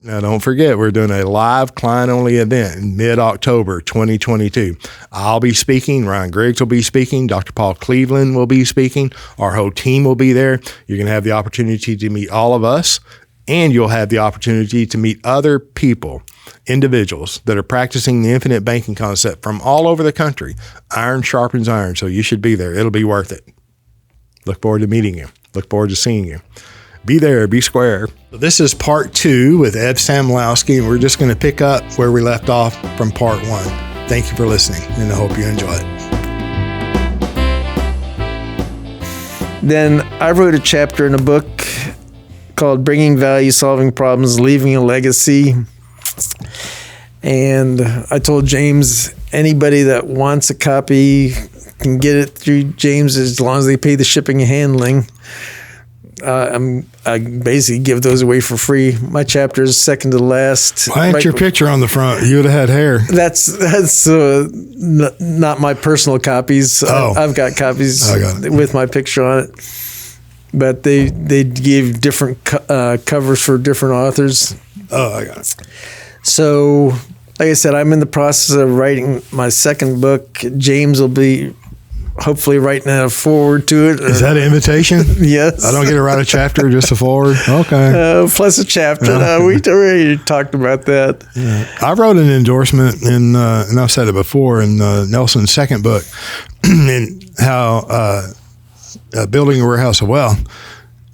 Now, don't forget, we're doing a live client-only event in mid-October 2022. I'll be speaking. Ryan Griggs will be speaking. Dr. Paul Cleveland will be speaking. Our whole team will be there. You're going to have the opportunity to meet all of us, and you'll have the opportunity to meet other people, individuals that are practicing the infinite banking concept from all over the country. Iron sharpens iron, so you should be there. It'll be worth it. Look forward to meeting you. Look forward to seeing you. Be there, be square. This is part 2 with Eb Samlowski, and we're just going to pick up where we left off from part 1. Thank you for listening, and I hope you enjoy it. Then I wrote a chapter in a book called Bringing Value, Solving Problems, Leaving a Legacy. And I told James, anybody that wants a copy can get it through James as long as they pay the shipping and handling. I basically give those away for free. My chapter is second to last. Why ain't your picture on the front? You would have had hair. That's not my personal copies. Oh. I've got copies with my picture on it. But they give different covers for different authors. Oh, I got it. So, like I said, I'm in the process of writing my second book. James will be hopefully writing a forward to it. Is that an invitation? Yes. I don't get to write a chapter, just a forward? Okay. Plus a chapter. We already talked about that. Yeah. I wrote an endorsement in, and I've said it before, in Nelson's second book, in how building a warehouse of wealth.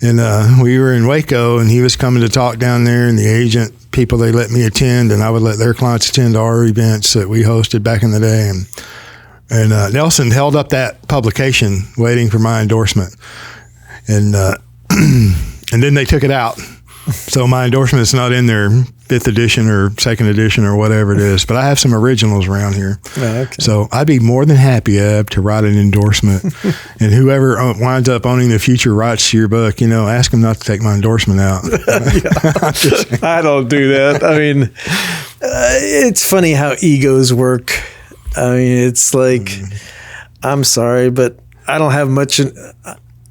And we were in Waco, and he was coming to talk down there, and the agent people, they let me attend, and I would let their clients attend our events that we hosted back in the day. And Nelson held up that publication waiting for my endorsement. And and then they took it out. So my endorsement is not in there, 5th edition or 2nd edition or whatever it is. But I have some originals around here. Oh, okay. So I'd be more than happy, Eb, to write an endorsement. And whoever winds up owning the future rights to your book, ask them not to take my endorsement out. I don't do that. I mean, it's funny how egos work. I mean, it's like, I'm sorry, but I don't have much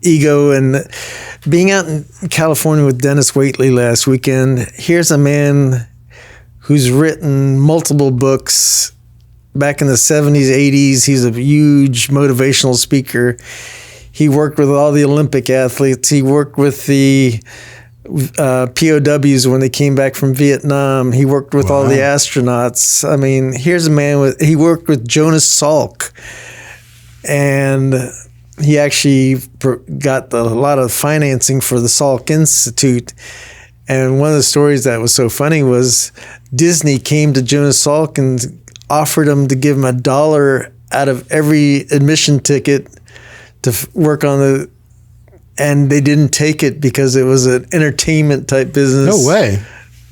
ego. And being out in California with Dennis Waitley last weekend, here's a man who's written multiple books back in the 70s, 80s. He's a huge motivational speaker. He worked with all the Olympic athletes. He worked with the POWs when they came back from Vietnam. He worked with all the astronauts. I mean, here's a man he worked with Jonas Salk, and he actually got a lot of financing for the Salk Institute. And one of the stories that was so funny was Disney came to Jonas Salk and offered him to give him $1 out of every admission ticket to work on and they didn't take it because it was an entertainment type business. No way.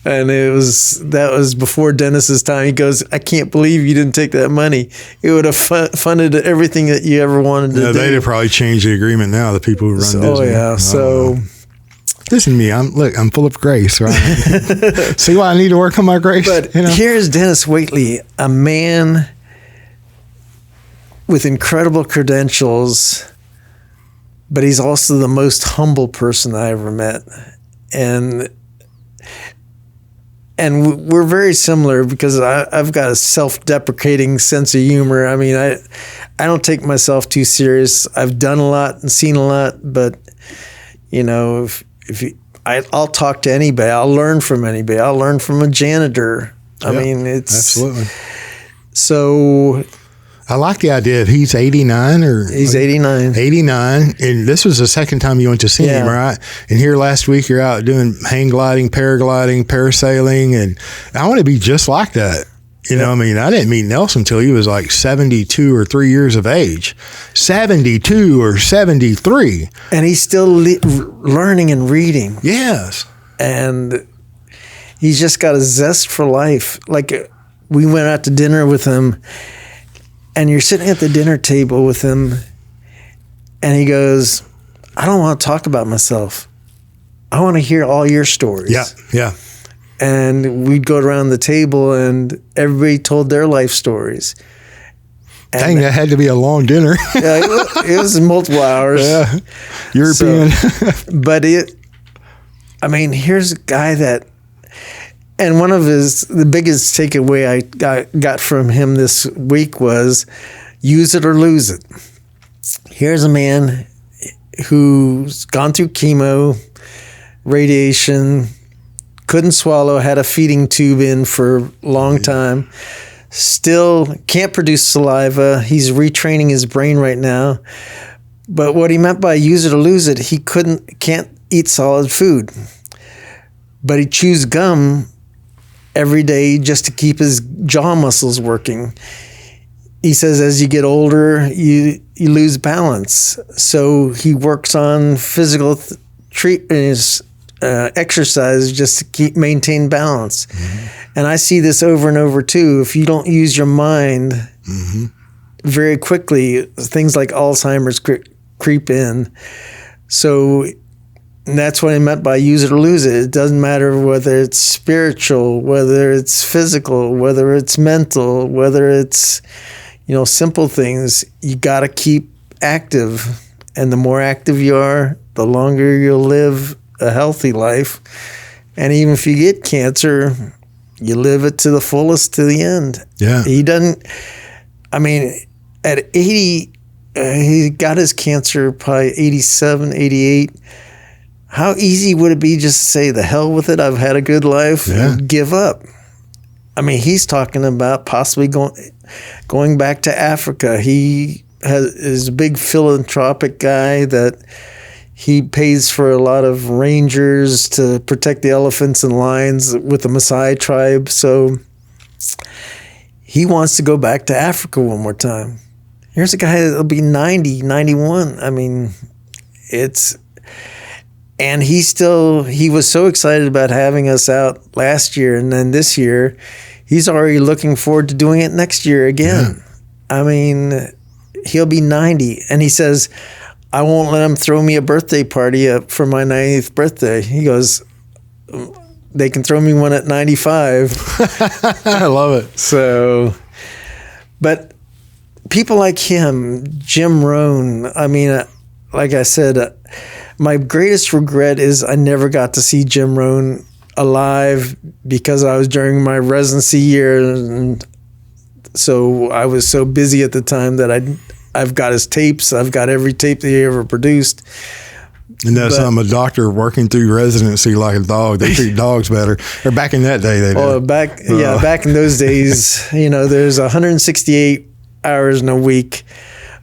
And that was before Dennis's time. He goes, I can't believe you didn't take that money. It would have funded everything that you ever wanted to do. They'd have probably changed the agreement now, the people who run Disney. Oh, yeah. So listen to me. I'm full of grace, right? See why I need to work on my grace? But here's Dennis Waitley, a man with incredible credentials, but he's also the most humble person I ever met. And we're very similar because I've got a self-deprecating sense of humor. I mean, I don't take myself too serious. I've done a lot and seen a lot, but I'll talk to anybody. I'll learn from anybody. I'll learn from a janitor. I mean, it's absolutely. So I like the idea of he's 89 or he's 89. 89, and this was the second time you went to see him, right? And here last week you're out doing hang gliding, paragliding, parasailing, and I want to be just like that. I mean, I didn't meet Nelson until he was like 72 or 3 years of age. 72 or 73. And he's still learning and reading. Yes. And he's just got a zest for life. Like, we went out to dinner with him, and you're sitting at the dinner table with him, and he goes, I don't want to talk about myself. I want to hear all your stories. Yeah, yeah. And we'd go around the table, and everybody told their life stories. And dang, that had to be a long dinner. Yeah, it was multiple hours. Yeah, European. But here's a guy that, And one of the biggest takeaway I got from him this week was use it or lose it. Here's a man who's gone through chemo, radiation, couldn't swallow, had a feeding tube in for a long time, still can't produce saliva. He's retraining his brain right now. But what he meant by use it or lose it, he can't eat solid food. But he chews gum every day just to keep his jaw muscles working. He says as you get older, you lose balance. So he works on physical exercise just to maintain balance. Mm-hmm. And I see this over and over too. If you don't use your mind very quickly, things like Alzheimer's creep in. So that's what I meant by use it or lose it. It doesn't matter whether it's spiritual, whether it's physical, whether it's mental, whether it's, simple things. You got to keep active. And the more active you are, the longer you'll live a healthy life. And even if you get cancer, you live it to the fullest to the end. Yeah. At 80, he got his cancer probably 87, 88. How easy would it be just to say, the hell with it, I've had a good life, and give up? He's talking about possibly going back to Africa. He is a big philanthropic guy that he pays for a lot of rangers to protect the elephants and lions with the Maasai tribe. So he wants to go back to Africa one more time. Here's a guy that'll be 90, 91. And he was so excited about having us out last year, and then this year, he's already looking forward to doing it next year again. Yeah. He'll be 90, and he says, I won't let him throw me a birthday party for my 90th birthday. He goes, they can throw me one at 95. I love it. So, but people like him, Jim Rohn, like I said, my greatest regret is I never got to see Jim Rohn alive because I was during my residency year, and so I was so busy at the time that I've got his tapes. I've got every tape that he ever produced. And that's I'm a doctor working through residency like a dog. They treat dogs better. Or back in that day, they did. Back in those days, there's 168 hours in a week.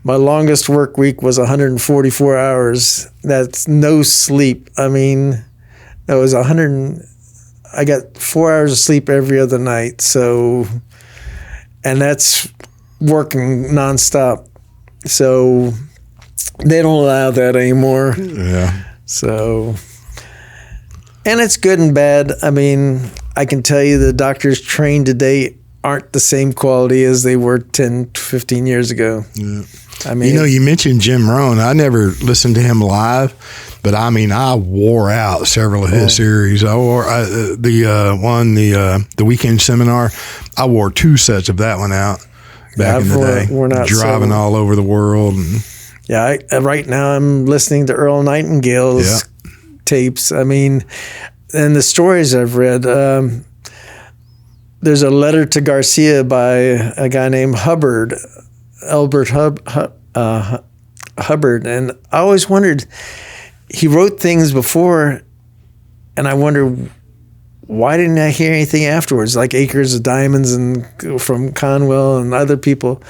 My longest work week was 144 hours. That's no sleep. That was I got 4 hours of sleep every other night. So, and that's working nonstop. So they don't allow that anymore. Yeah. So, and it's good and bad. I can tell you the doctors trained today aren't the same quality as they were 10, 15 years ago. Yeah. You mentioned Jim Rohn. I never listened to him live, but I wore out several of his series. I wore the weekend seminar. I wore 2 sets of that one out back in the day. Driving all over the world. Right now I'm listening to Earl Nightingale's tapes. And the stories I've read. There's a letter to Garcia by a guy named Hubbard. Albert Hubbard, and I always wondered, he wrote things before, and I wonder why didn't I hear anything afterwards, like Acres of Diamonds and from Conwell and other people.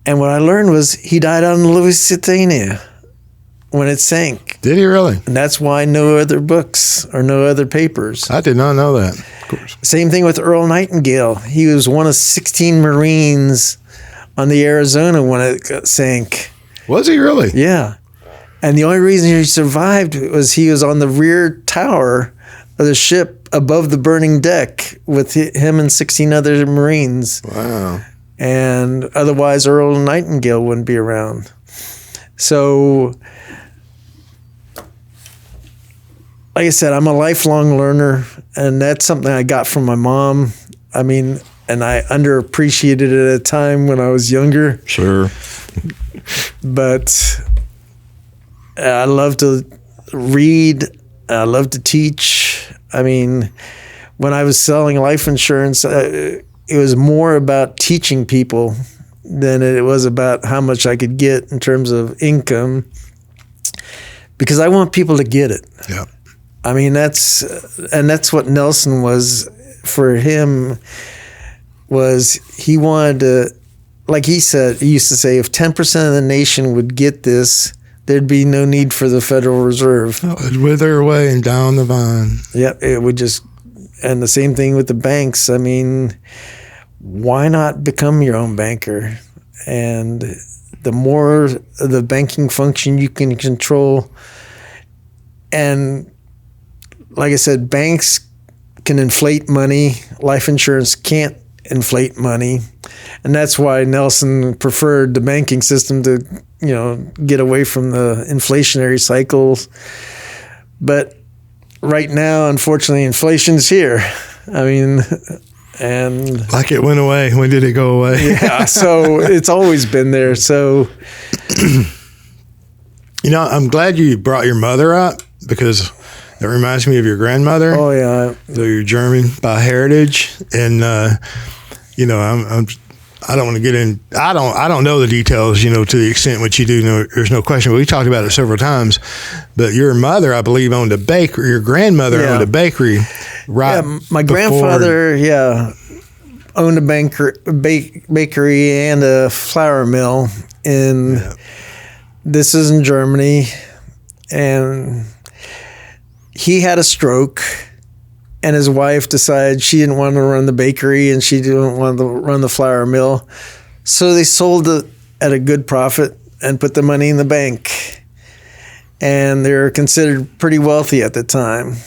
And what I learned was he died on Lusitania when it sank. Did he really? And that's why no other books or no other papers. I did not know that. Of course. Same thing with Earl Nightingale. He was one of 16 Marines on the Arizona when it sank. Was he really? Yeah. And the only reason he survived was he was on the rear tower of the ship above the burning deck with him and 16 other Marines. Wow. And otherwise Earl Nightingale wouldn't be around. So, like I said, I'm a lifelong learner, and that's something I got from my mom. And I underappreciated it at a time when I was younger. Sure. But I love to read. I love to teach. when I was selling life insurance, it was more about teaching people than it was about how much I could get in terms of income, because I want people to get it. Yeah. I mean, that's what Nelson was for him, was he wanted to, like he said, he used to say, if 10% of the nation would get this, there'd be no need for the Federal Reserve. Oh, it'd wither away and die on the vine. Yep, it would just, and the same thing with the banks. I mean, why not become your own banker? And the more of the banking function you can control, and like I said, banks can inflate money. Life insurance can't inflate money. And that's why Nelson preferred the banking system to, get away from the inflationary cycles. But right now, unfortunately, inflation's here. I mean, and like it went away. When did it go away? Yeah, so it's always been there. So, I'm glad you brought your mother up, because that reminds me of your grandmother. Oh yeah, though you're German by heritage, and I don't want to get in. I don't know the details, to the extent which you do. No, there's no question. We talked about it several times. But your mother, I believe, owned a bakery. Your grandmother owned a bakery. Right. Yeah, my grandfather, owned a bakery and a flour mill this is in Germany, and he had a stroke. And his wife decided she didn't want to run the bakery and she didn't want to run the flour mill. So they sold it at a good profit and put the money in the bank. And they were considered pretty wealthy at the time.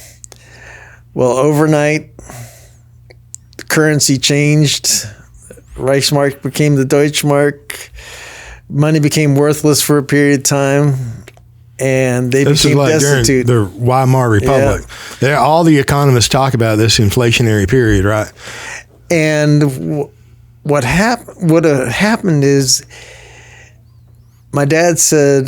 Well, overnight, the currency changed. Reichsmark became the Deutschmark. Money became worthless for a period of time. And they became destitute. During the Weimar Republic. Yeah. All the economists talk about this inflationary period, right? And what happened is, my dad said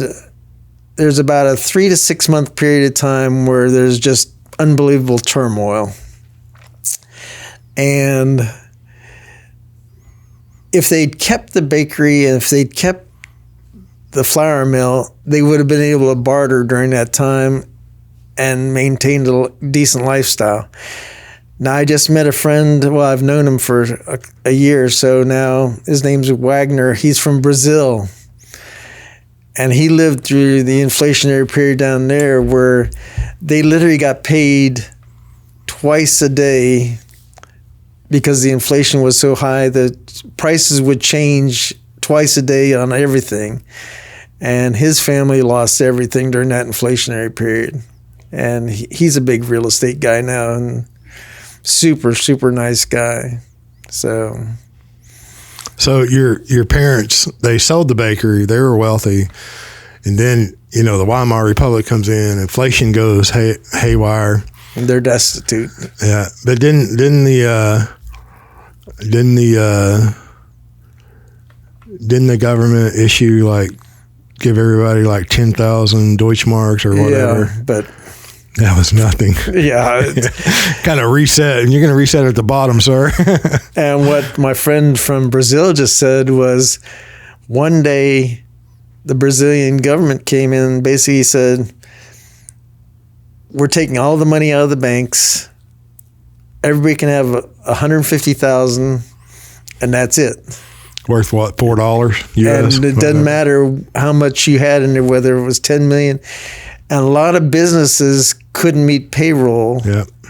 there's about a 3 to 6 month period of time where there's just unbelievable turmoil. And if they'd kept the bakery and if they'd kept the flour mill, they would have been able to barter during that time and maintained a decent lifestyle. Now, I just met a friend. Well, I've known him for a year or so now. His name's Wagner. He's from Brazil. And he lived through the inflationary period down there where they literally got paid twice a day because the inflation was so high that prices would change twice a day on everything. And his family lost everything during that inflationary period. And he's a big real estate guy now and super, super nice guy. So your parents, they sold the bakery, they were wealthy. And then, the Weimar Republic comes in, inflation goes haywire. And they're destitute. Yeah. But didn't the government issue give everybody 10,000 Deutschmarks or whatever? Yeah, but that was nothing. Yeah. Kind of reset, and you're going to reset at the bottom, sir. And what my friend from Brazil just said was, one day the Brazilian government came in and basically said, we're taking all the money out of the banks. Everybody can have 150,000, and that's it. Worth what, $4 US? And it doesn't matter how much you had in there, whether it was 10 million. And a lot of businesses couldn't meet payroll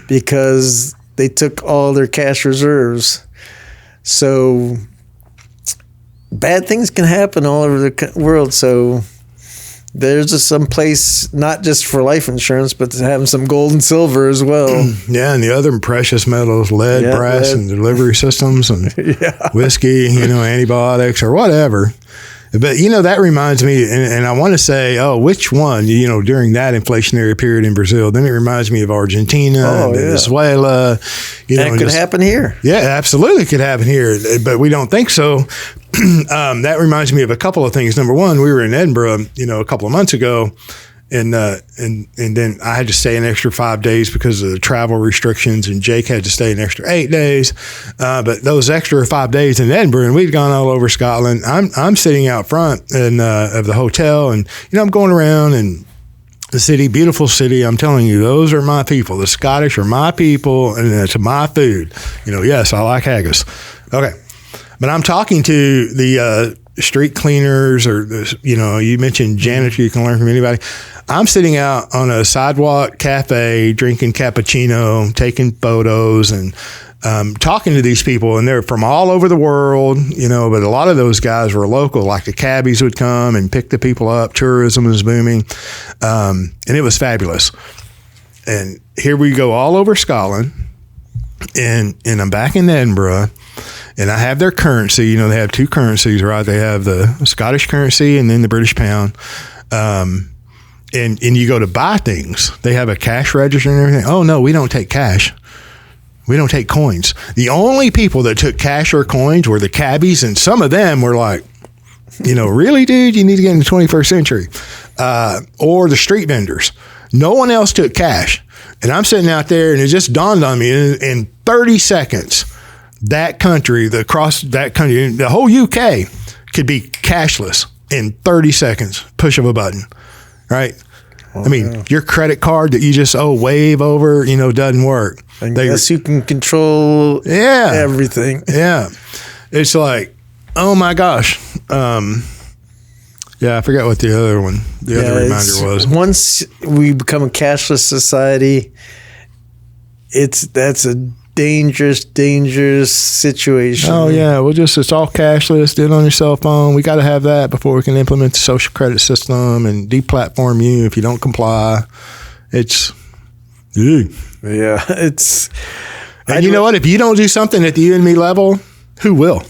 because they took all their cash reserves. So bad things can happen all over the world. So there's just some place, not just for life insurance, but to have some gold and silver as well. Yeah, and the other precious metals, lead, brass, and delivery systems, and whiskey, antibiotics or whatever. But, that reminds me, and I want to say, which one, during that inflationary period in Brazil, then it reminds me of Argentina, Venezuela. That could happen here. Yeah, absolutely could happen here, but we don't think so. That reminds me of a couple of things. Number one, we were in Edinburgh, a couple of months ago, And then I had to stay an extra 5 days because of the travel restrictions, and Jake had to stay an extra 8 days. But those extra 5 days in Edinburgh, and we'd gone all over Scotland. I'm sitting out front of the hotel, and I'm going around and the city, beautiful city. I'm telling you, those are my people. The Scottish are my people, and it's my food. Yes, I like haggis. Okay, but I'm talking to the street cleaners, or you mentioned janitor. You can learn from anybody. I'm sitting out on a sidewalk cafe, drinking cappuccino, taking photos, and talking to these people, and they're from all over the world, but a lot of those guys were local. Like the cabbies would come and pick the people up. Tourism was booming, and it was fabulous. And here we go all over Scotland, and I'm back in Edinburgh, and I have their currency. They have two currencies, right? They have the Scottish currency and then the British pound. And you go to buy things, they have a cash register and everything. Oh, no, we don't take cash. We don't take coins. The only people that took cash or coins were the cabbies, and some of them were like, really, dude, you need to get in the 21st century. Or the street vendors. No one else took cash. And I'm sitting out there, and it just dawned on me in 30 seconds, the whole UK could be cashless in 30 seconds, push of a button, right? I mean, your credit card that you just wave over, doesn't work. I guess you can control everything. Yeah. It's like, oh my gosh. I forgot what the other other reminder was. Once we become a cashless society, that's a dangerous situation. Oh yeah, it's all cashless. Do it on your cell phone. We got to have that before we can implement the social credit system and deplatform you if you don't comply. It's and you know what? If you don't do something at the you and me level, who will?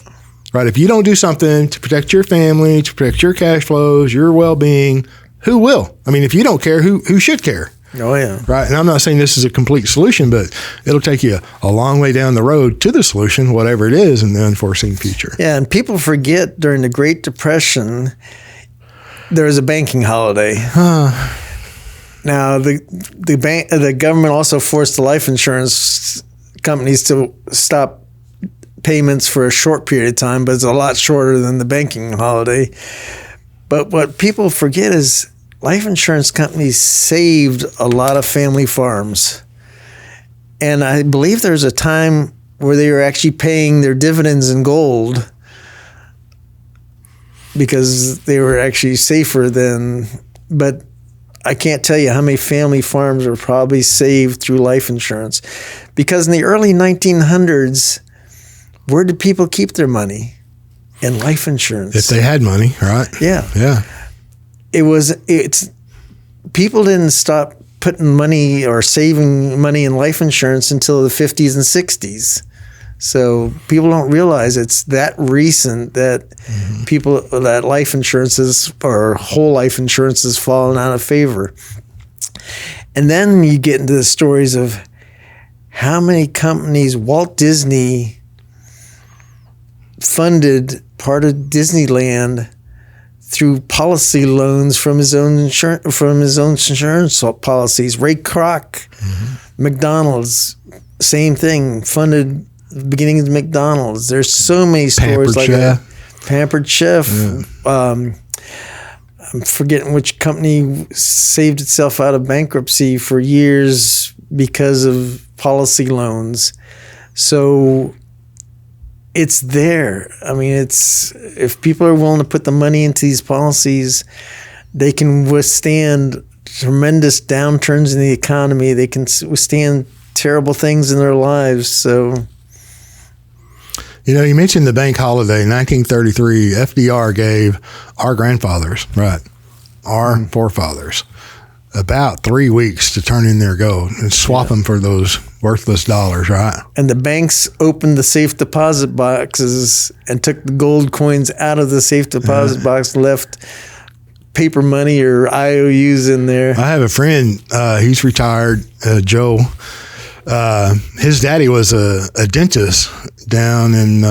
Right? If you don't do something to protect your family, to protect your cash flows, your well-being, who will? I mean, if you don't care, who should care? Oh, yeah. Right. And I'm not saying this is a complete solution, but it'll take you a long way down the road to the solution, whatever it is, in the unforeseen future. Yeah. And people forget during the Great Depression, there was a banking holiday. Now, the government also forced the life insurance companies to stop payments for a short period of time, but it's a lot shorter than the banking holiday. But what people forget is life insurance companies saved a lot of family farms. And I believe there's a time where they were actually paying their dividends in gold because they were actually safer than, but I can't tell you how many family farms were probably saved through life insurance. Because in the early 1900s, where did people keep their money? In life insurance. If they had money, right? Yeah. Yeah. People didn't stop putting money or saving money in life insurance until the 50s and 60s. So people don't realize it's that recent that that life insurances or whole life insurance has fallen out of favor. And then you get into the stories of how many companies, Walt Disney funded part of Disneyland through policy loans from his own insurance policies. Ray Kroc, McDonald's, same thing, funded the beginning of McDonald's. There's so many stories like that. Pampered Chef. Yeah. I'm forgetting which company saved itself out of bankruptcy for years because of policy loans. So it's there. I mean, if people are willing to put the money into these policies, they can withstand tremendous downturns in the economy. They can withstand terrible things in their lives. So, you mentioned the bank holiday. In 1933, FDR gave our grandfathers, right, our forefathers, about 3 weeks to turn in their gold and swap them for those worthless dollars, right? And the banks opened the safe deposit boxes and took the gold coins out of the safe deposit box, left paper money or IOUs in there. I have a friend, he's retired, Joe. His daddy was a dentist down in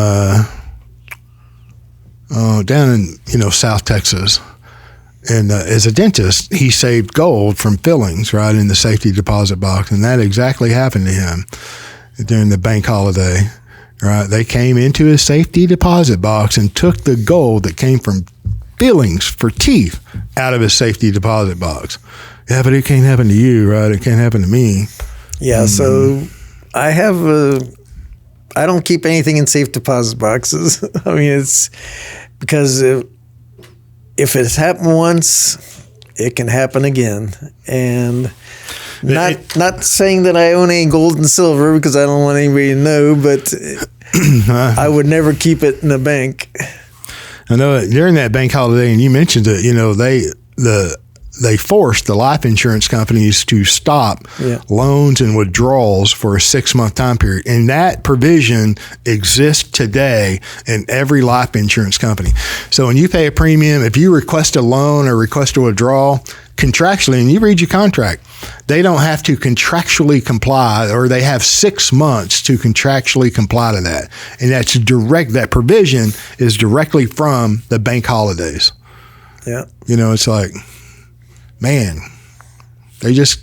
South Texas. And as a dentist, he saved gold from fillings, right, in the safety deposit box. And that exactly happened to him during the bank holiday, right? They came into his safety deposit box and took the gold that came from fillings for teeth out of his safety deposit box. Yeah, but it can't happen to you, right? It can't happen to me. Yeah, so I don't keep anything in safe deposit boxes. I mean, it's because if it's happened once, it can happen again. And not saying that I own any gold and silver because I don't want anybody to know, but I would never keep it in a bank. I know during that bank holiday, and you mentioned it, you know, they forced the life insurance companies to stop loans and withdrawals for a 6-month time period. And that provision exists today in every life insurance company. So when you pay a premium, if you request a loan or request a withdrawal, contractually, and you read your contract, they don't have to contractually comply, or they have 6 months to contractually comply to that. And that's that provision is directly from the bank holidays. Yeah. You know, it's like, man, they just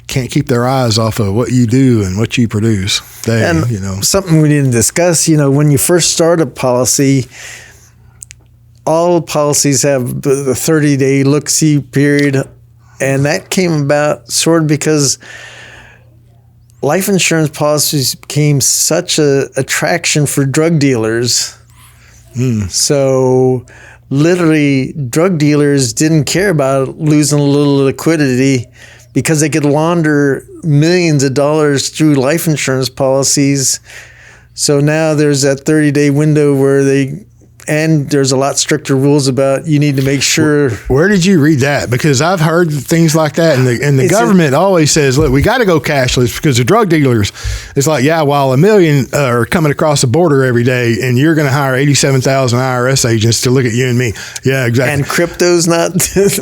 can't keep their eyes off of what you do and what you produce. Something we didn't discuss, you know, when you first start a policy, all policies have the 30-day look-see period, and that came about sort of because life insurance policies became such a attraction for drug dealers. So literally, drug dealers didn't care about losing a little liquidity because they could launder millions of dollars through life insurance policies. So now there's that 30-day window where and there's a lot stricter rules about you need to make sure. Where did you read that? Because I've heard things like that, and the government always says, look, we got to go cashless because the drug dealers, it's like, yeah, while 1 million are coming across the border every day and you're going to hire 87,000 IRS agents to look at you and me. Yeah, exactly. And crypto's not.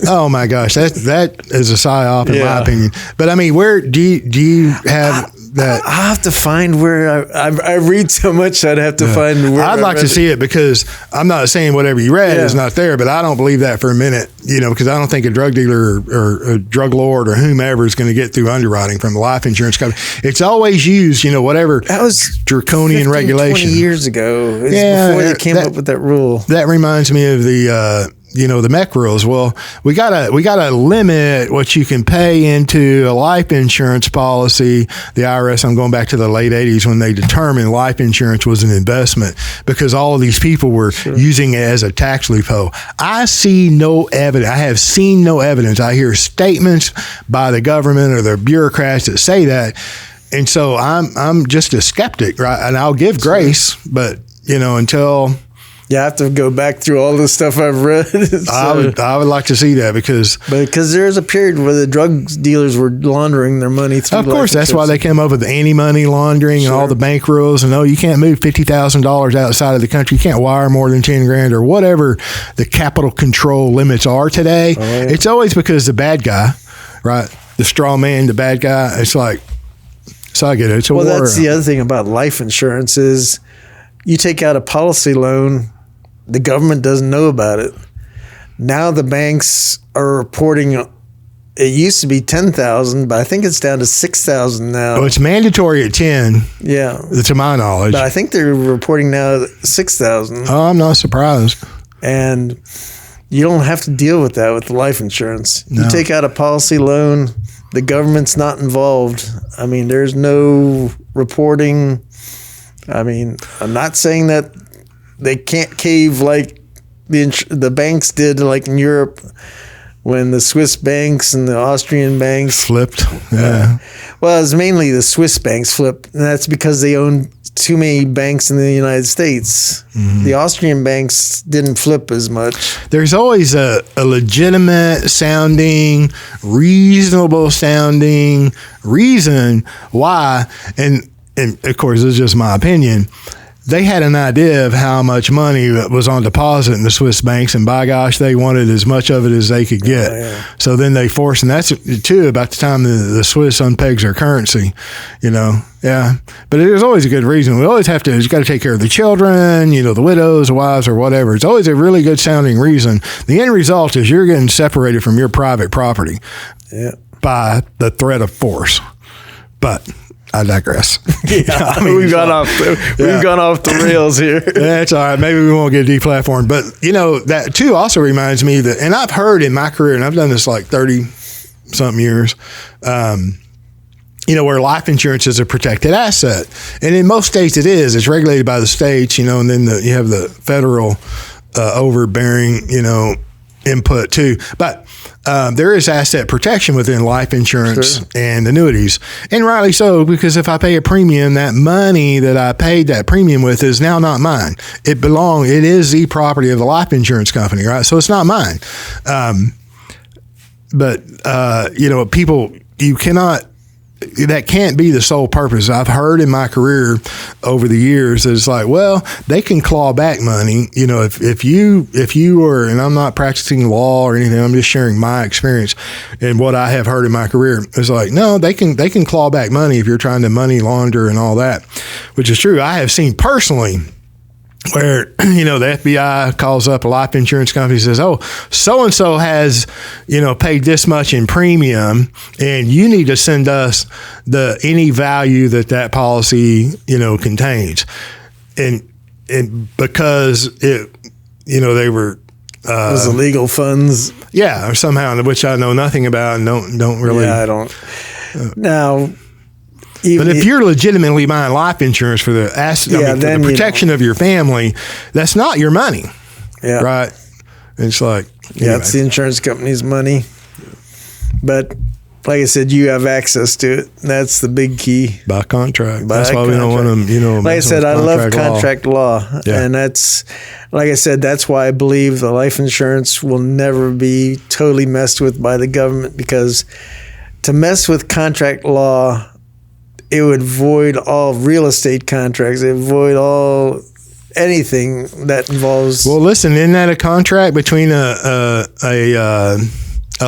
Oh my gosh, that is a psyop in my opinion. But I mean, where do you have that? I have to find where I read so much. I'd have to find where. I'd like to see it because I'm not saying whatever you read is not there, but I don't believe that for a minute, you know, because I don't think a drug dealer or a drug lord or whomever is going to get through underwriting from the life insurance company. It's always used, you know, whatever that was draconian 15, regulation 20 years ago. Before they came up with that rule. That reminds me of the MEC rules. Well, we gotta limit what you can pay into a life insurance policy. The IRS, I'm going back to the late 80s when they determined life insurance was an investment because all of these people were using it as a tax loophole. I see no evidence. I have seen no evidence. I hear statements by the government or the bureaucrats that say that. And so I'm just a skeptic, right? And I'll give grace, but you know, until I have to go back through all the stuff I've read. I would like to see that because there's a period where the drug dealers were laundering their money through. Of course, that's why they came up with anti-money laundering and all the bank rules. And you can't move $50,000 outside of the country. You can't wire more than 10 grand or whatever the capital control limits are today. Oh, yeah. It's always because the bad guy, right? The straw man, the bad guy. It's like, so I get it. It's a war. That's the other thing about life insurance is you take out a policy loan. The government doesn't know about it. Now the banks are reporting. It used to be 10,000, but I think it's down to 6,000 now. Oh, it's mandatory at 10. Yeah, to my knowledge. But I think they're reporting now 6,000. Oh, I'm not surprised. And you don't have to deal with that with the life insurance. No. You take out a policy loan, the government's not involved. I mean, there's no reporting. I mean, I'm not saying that they can't cave like the banks did, like in Europe, when the Swiss banks and the Austrian banks flipped. Yeah. Well, it's mainly the Swiss banks flipped, and that's because they owned too many banks in the United States. Mm-hmm. The Austrian banks didn't flip as much. There's always a legitimate sounding, reasonable sounding reason why, and of course, this is just my opinion. they had an idea of how much money was on deposit in the Swiss banks, and by gosh, they wanted as much of it as they could get. Oh, yeah. So then they forced, and that's too about the time the Swiss unpegs their currency, Yeah, but there's always a good reason. We always you got to take care of the children, the widows, the wives, or whatever. It's always a really good sounding reason. The end result is you're getting separated from your private property by the threat of force. But I digress. Yeah, we've gone off the rails here. That's all right. Maybe we won't get deplatformed. But, that too also reminds me that, and I've heard in my career, and I've done this like 30-something years, where life insurance is a protected asset. And in most states it is. It's regulated by the states, and then you have the federal overbearing, input too. But there is asset protection within life insurance and annuities, and rightly so, because if I pay a premium, that money that I paid that premium with is now not mine. It is the property of the life insurance company, right? So it's not mine. But people, you cannot. That can't be the sole purpose. I've heard in my career over the years that it's like, well, they can claw back money. If you were, and I'm not practicing law or anything, I'm just sharing my experience and what I have heard in my career. It's like, no, they can claw back money if you're trying to money launder and all that, which is true. I have seen personally where, the FBI calls up a life insurance company and says, oh, so-and-so has, paid this much in premium, and you need to send us any value that policy, contains. And because it, they were, it was illegal funds. Yeah, or somehow, which I know nothing about and don't really. Yeah, I don't. Now, but if you're legitimately buying life insurance for the for the protection of your family, that's not your money. Yeah. Right. It's like, yeah, it's the insurance company's money. But like I said, you have access to it. That's the big key. By contract. That's why we don't want them, Like I said, I love contract law. Yeah. And that's, like I said, that's why I believe the life insurance will never be totally messed with by the government, because to mess with contract law, it would void all real estate contracts. It would void anything that involves. Well, listen, isn't that a contract between a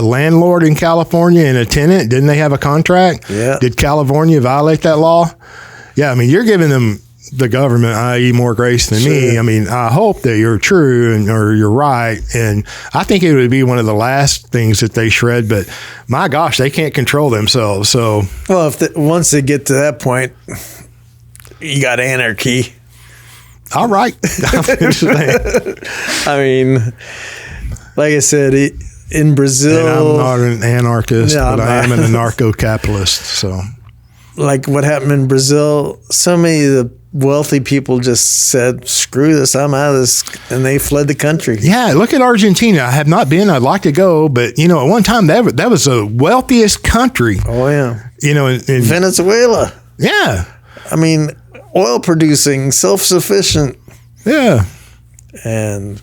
landlord in California and a tenant? Didn't they have a contract? Yeah. Did California violate that law? Yeah, I mean, you're giving them, the government, i.e. more grace than me. I mean, I hope that you're true or you're right. And I think it would be one of the last things that they shred, but my gosh, they can't control themselves. So, well, once they get to that point, you got anarchy. All right. I mean, like I said, in Brazil. And I'm not an anarchist, but I am an anarcho-capitalist. So, like what happened in Brazil, so many of the wealthy people just said, screw this, I'm out of this, and they fled the country. Yeah, look at Argentina. I have not been. I'd like to go, but at one time that was the wealthiest country. Oh yeah, in Venezuela. Yeah, I mean, oil producing, self-sufficient. Yeah, and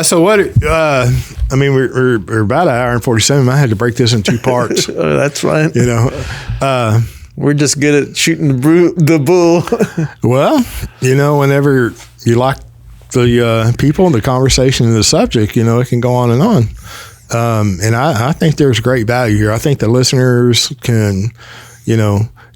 so what? I mean, we're about an hour and 47. I had to break this in two parts. Oh, that's fine. We're just good at shooting the bull. Well, whenever you like the people, the conversation, and the subject, it can go on and on. And I think there's great value here. I think the listeners can,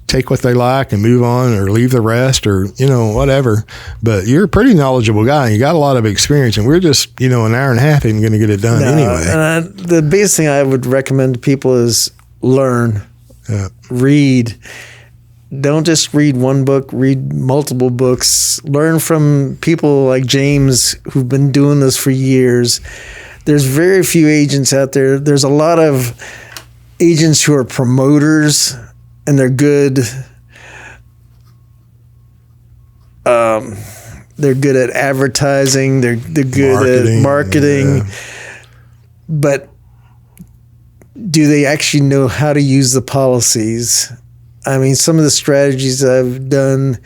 take what they like and move on, or leave the rest, or, whatever. But you're a pretty knowledgeable guy. And you got a lot of experience, and we're just, an hour and a half ain't going to get it done anyway. And the biggest thing I would recommend to people is learn. Read. Don't just read one book, read multiple books. Learn from people like James who've been doing this for years. There's very few agents out there. There's a lot of agents who are promoters, and they're good. They're good at advertising. They're good at marketing. Yeah. But do they actually know how to use the policies? I mean, some of the strategies I've done,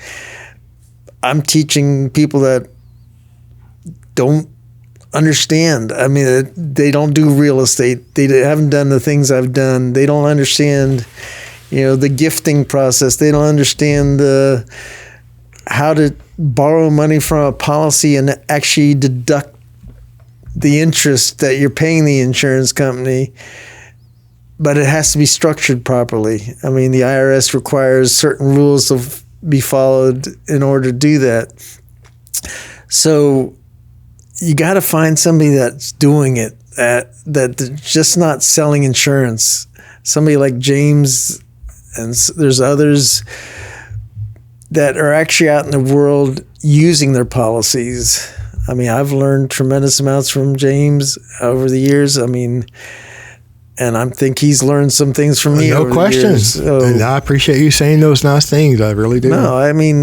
I'm teaching people that don't understand. I mean, they don't do real estate. They haven't done the things I've done. They don't understand, the gifting process. They don't understand how to borrow money from a policy and actually deduct the interest that you're paying the insurance company, but it has to be structured properly. I mean, the IRS requires certain rules to be followed in order to do that. So you got to find somebody that's doing it, that's just not selling insurance. Somebody like James, and there's others that are actually out in the world using their policies. I mean, I've learned tremendous amounts from James over the years. I mean, and I think he's learned some things from me. No question. So, and I appreciate you saying those nice things. I really do. No, I mean,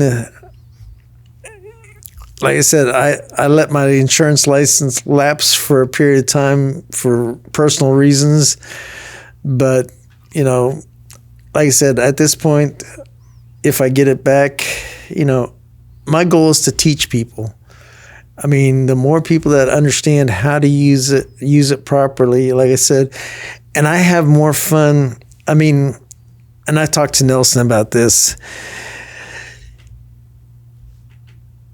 like I said, I let my insurance license lapse for a period of time for personal reasons. But, you know, like I said, at this point, if I get it back, you know, my goal is to teach people. I mean, the more people that understand how to use it properly, like I said, and I have more fun. I mean, and I talked to Nelson about this.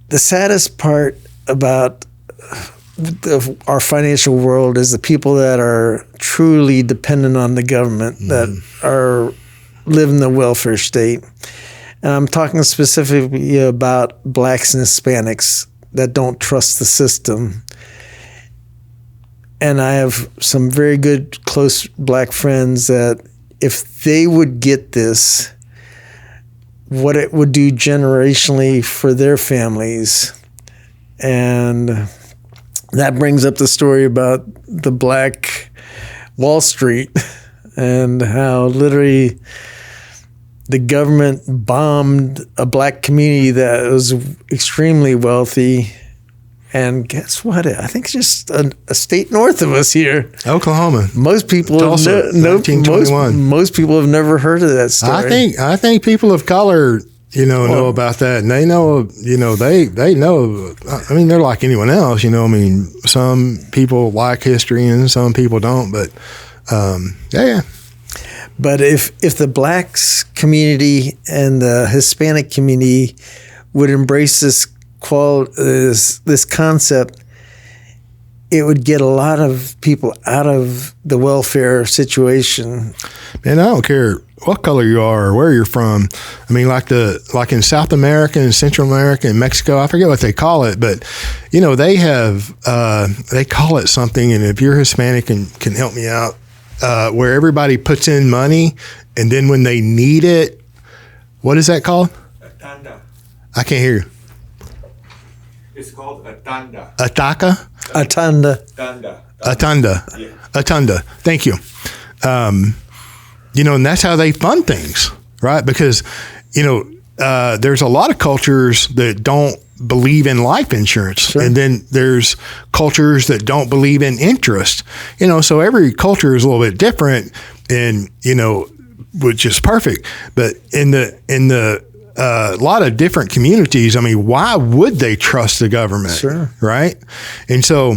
The saddest part about our financial world is the people that are truly dependent on the government, that live in the welfare state. And I'm talking specifically about blacks and Hispanics that don't trust the system. And I have some very good, close black friends that if they would get this, what it would do generationally for their families. And that brings up the story about the Black Wall Street and how literally the government bombed a black community that was extremely wealthy. And guess what? I think it's just a state north of us here, Oklahoma. Most people Tulsa, 1921. Most people have never heard of that story. I think people of color, know about that, and they know, they know. I mean, they're like anyone else, I mean, some people like history and some people don't, but yeah. But if the blacks community and the Hispanic community would embrace this concept, it would get a lot of people out of the welfare situation. Man, I don't care what color you are or where you're from. I mean, like in South America and Central America and Mexico, I forget what they call it, but they have they call it something. And if you're Hispanic and can help me out, where everybody puts in money, and then when they need it, what is that called? A tanda. I can't hear you. It's called a tanda. A taka? A tanda. Tanda. A tanda. Yeah. A tanda. Thank you. And that's how they fund things, right? Because, there's a lot of cultures that don't believe in life insurance. Sure. And then there's cultures that don't believe in interest. So every culture is a little bit different, and, which is perfect. But in the a lot of different communities, I mean, why would they trust the government? Sure. Right? And so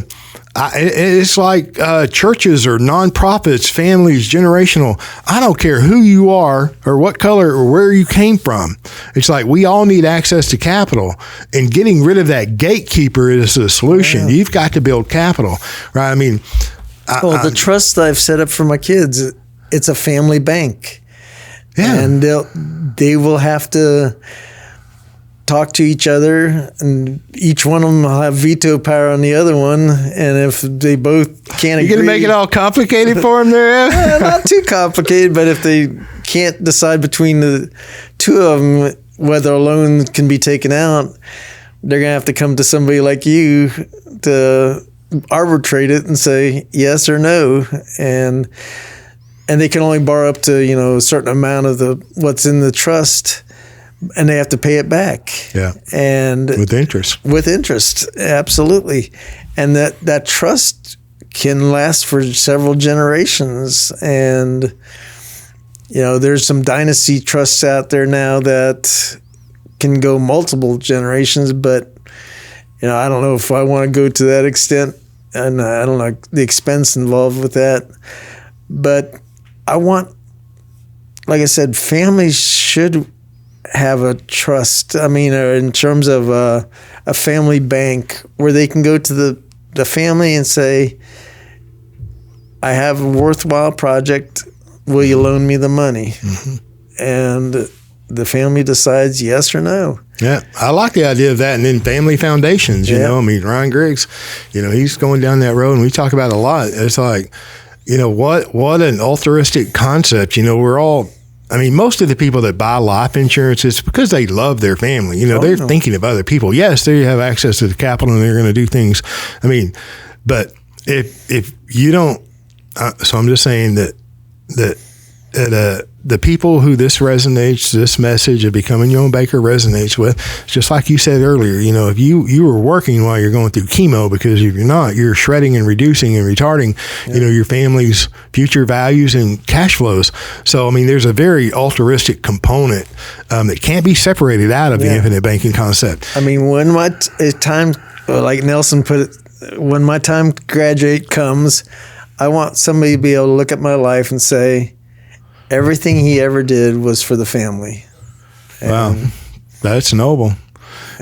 it's like churches or nonprofits, families, generational. I don't care who you are or what color or where you came from. It's like we all need access to capital, and getting rid of that gatekeeper is the solution. Yeah. You've got to build capital, right? I mean, the trust I've set up for my kids, it's a family bank. Yeah. And they will have to talk to each other, and each one of them will have veto power on the other one. And if they both can't agree... You're going to make it all complicated for them there? Not too complicated, but if they can't decide between the two of them whether a loan can be taken out, they're going to have to come to somebody like you to arbitrate it and say yes or no. And they can only borrow up to, a certain amount of what's in the trust, and they have to pay it back. Yeah. And with interest. With interest, absolutely. And that trust can last for several generations. And, there's some dynasty trusts out there now that can go multiple generations, but, I don't know if I want to go to that extent, and I don't know the expense involved with that. But I want, like I said, families should have a trust. I mean, in terms of a family bank where they can go to the family and say, I have a worthwhile project. Will you loan me the money? Mm-hmm. And the family decides yes or no. Yeah, I like the idea of that. And then family foundations, you know, I mean, Ryan Griggs, you know, he's going down that road and we talk about it a lot. It's like, you know, what an altruistic concept. You know, we're all, I mean, most of the people that buy life insurance, it's because they love their family. You know, they're thinking of other people. Yes, they have access to the capital and they're going to do things. I mean, but if you don't, so I'm just saying that the people who this message of becoming your own banker resonates with, just like you said earlier, you know, if you were working while you're going through chemo, because if you're not, you're shredding and reducing and retarding, you know, your family's future values and cash flows. So, I mean, there's a very altruistic component that can't be separated out of the infinite banking concept. I mean, when my time, like Nelson put it, when my time to graduate comes, I want somebody to be able to look at my life and say, everything he ever did was for the family. And wow, that's noble.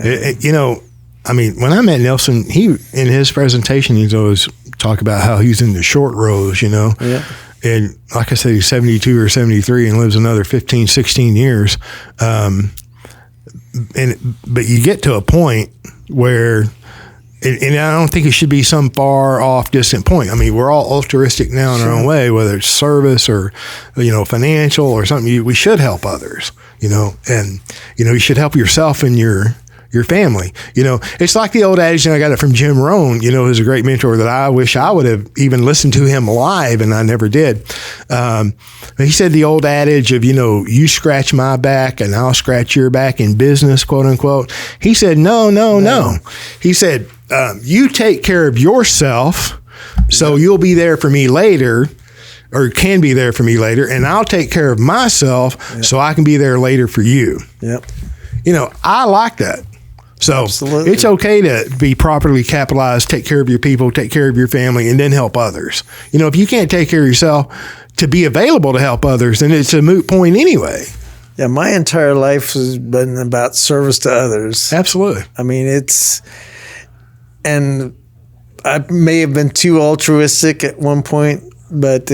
You know, I mean, when I met Nelson, in his presentation, he's always talk about how he's in the short rows, you know. Yeah. And like I said, he's 72 or 73 and lives another 15, 16 years. But you get to a point where, and I don't think it should be some far off distant point. I mean, we're all altruistic now in our own way, whether it's service or, you know, financial or something. We should help others, you know, and, you know, you should help yourself and your family. You know, it's like the old adage, and I got it from Jim Rohn, you know, who's a great mentor that I wish I would have even listened to him live, and I never did. He said the old adage of, you know, you scratch my back and I'll scratch your back in business, quote unquote. He said, no. He said, you take care of yourself so you'll be there for me later, or can be there for me later, and I'll take care of myself so I can be there later for you. Yep. You know, I like that. So absolutely. It's okay to be properly capitalized, take care of your people, take care of your family, and then help others. You know, if you can't take care of yourself to be available to help others, then it's a moot point anyway. Yeah, my entire life has been about service to others. Absolutely. I mean, and I may have been too altruistic at one point, but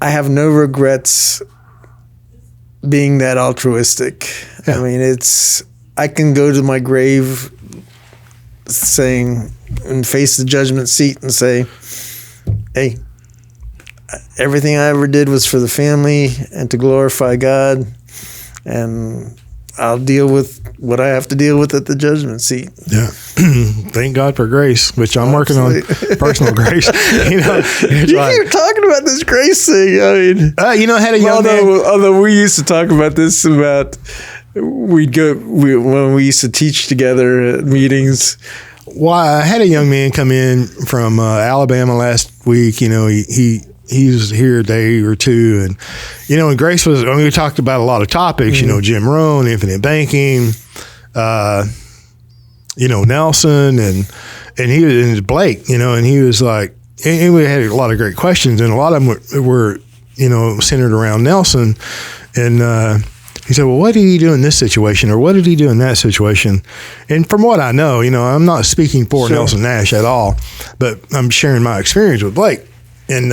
I have no regrets being that altruistic. Yeah. I mean, I can go to my grave saying, and face the judgment seat and say, hey, everything I ever did was for the family and to glorify God, and I'll deal with what I have to deal with at the judgment seat. Yeah. Thank God for grace, which I'm working on personal grace. You know, keep talking about this grace thing. I mean, you know, I had a young man. Although we used to talk about this when we used to teach together at meetings. Well, I had a young man come in from Alabama last week. You know, he was here a day or two, and you know, and Grace was. I mean, we talked about a lot of topics. Mm-hmm. You know, Jim Rohn, infinite banking. You know, Nelson, and he was and Blake. You know, and he was like, and we had a lot of great questions, and a lot of them were you know, centered around Nelson, and. He said, well, what did he do in this situation, or what did he do in that situation? And from what I know, you know, I'm not speaking for Nelson Nash at all, but I'm sharing my experience with Blake. And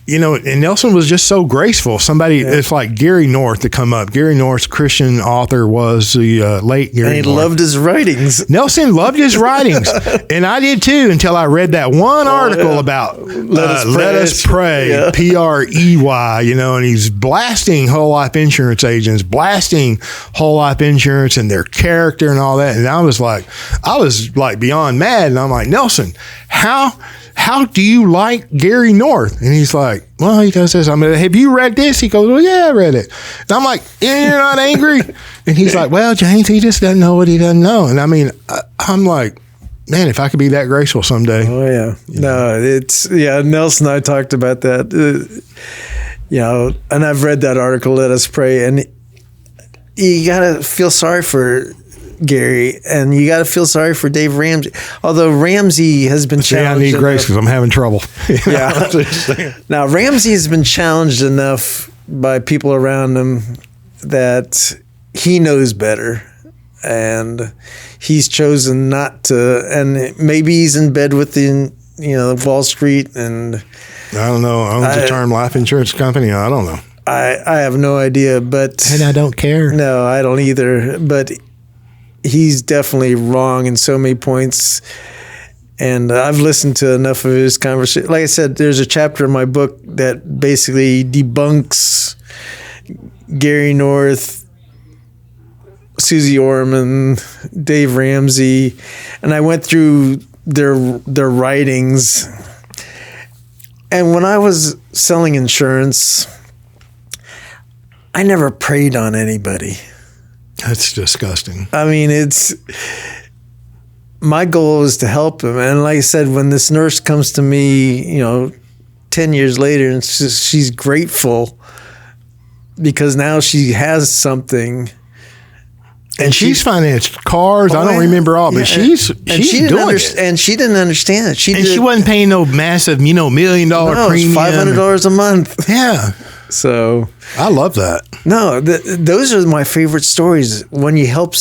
you know, and Nelson was just so graceful. It's like Gary North to come up. Gary North's Christian author was the late Gary North. Loved his writings. Nelson loved his writings. And I did too, until I read that one article about Let Us Pray, P-R-E-Y, you know, and he's blasting whole life insurance agents, blasting whole life insurance and their character and all that. And I was like beyond mad. And I'm like, Nelson, how do you like Gary North? And he's like, well, he does this. I'm like, have you read this? He goes, well, yeah, I read it. And I'm like, you're not angry? And he's like, well, James, he just doesn't know what he doesn't know. And I mean, I'm like, man, if I could be that graceful someday. Oh, yeah. No, Nelson and I talked about that. You know, and I've read that article, Let Us Pray. And you got to feel sorry for Gary, and you got to feel sorry for Dave Ramsey. Although Ramsey has been challenged. I need grace because I'm having trouble. Yeah. Now, Ramsey has been challenged enough by people around him that he knows better, and he's chosen not to. And maybe he's in bed with the Wall Street, and I don't know. Owns a term life insurance company. I don't know. I have no idea, but and I don't care. No, I don't either. But he's definitely wrong in so many points. And I've listened to enough of his conversation. Like I said, there's a chapter in my book that basically debunks Gary North, Susie Orman, Dave Ramsey, and I went through their writings. And when I was selling insurance, I never preyed on anybody. That's disgusting. I mean, my goal is to help him. And like I said, when this nurse comes to me, 10 years later, and she's grateful because now she has something. And she's financed cars. I don't remember all, but she's doing it. And she didn't understand it. She wasn't paying no massive, $1 million premium. $500 a month. Yeah. So I love that. No, those are my favorite stories when you help.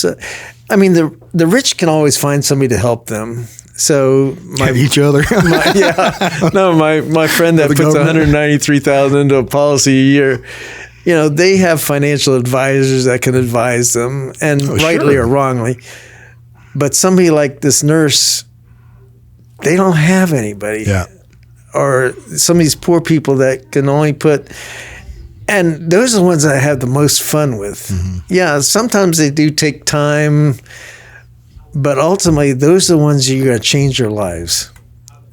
I mean, the rich can always find somebody to help them. So each other. My friend that puts $193,000 into a policy a year. They have financial advisors that can advise them, and rightly or wrongly. But somebody like this nurse, they don't have anybody. Yeah. Or some of these poor people that can only put, and those are the ones that I have the most fun with. Mm-hmm. Yeah, sometimes they do take time, but ultimately those are the ones you're going to change their lives.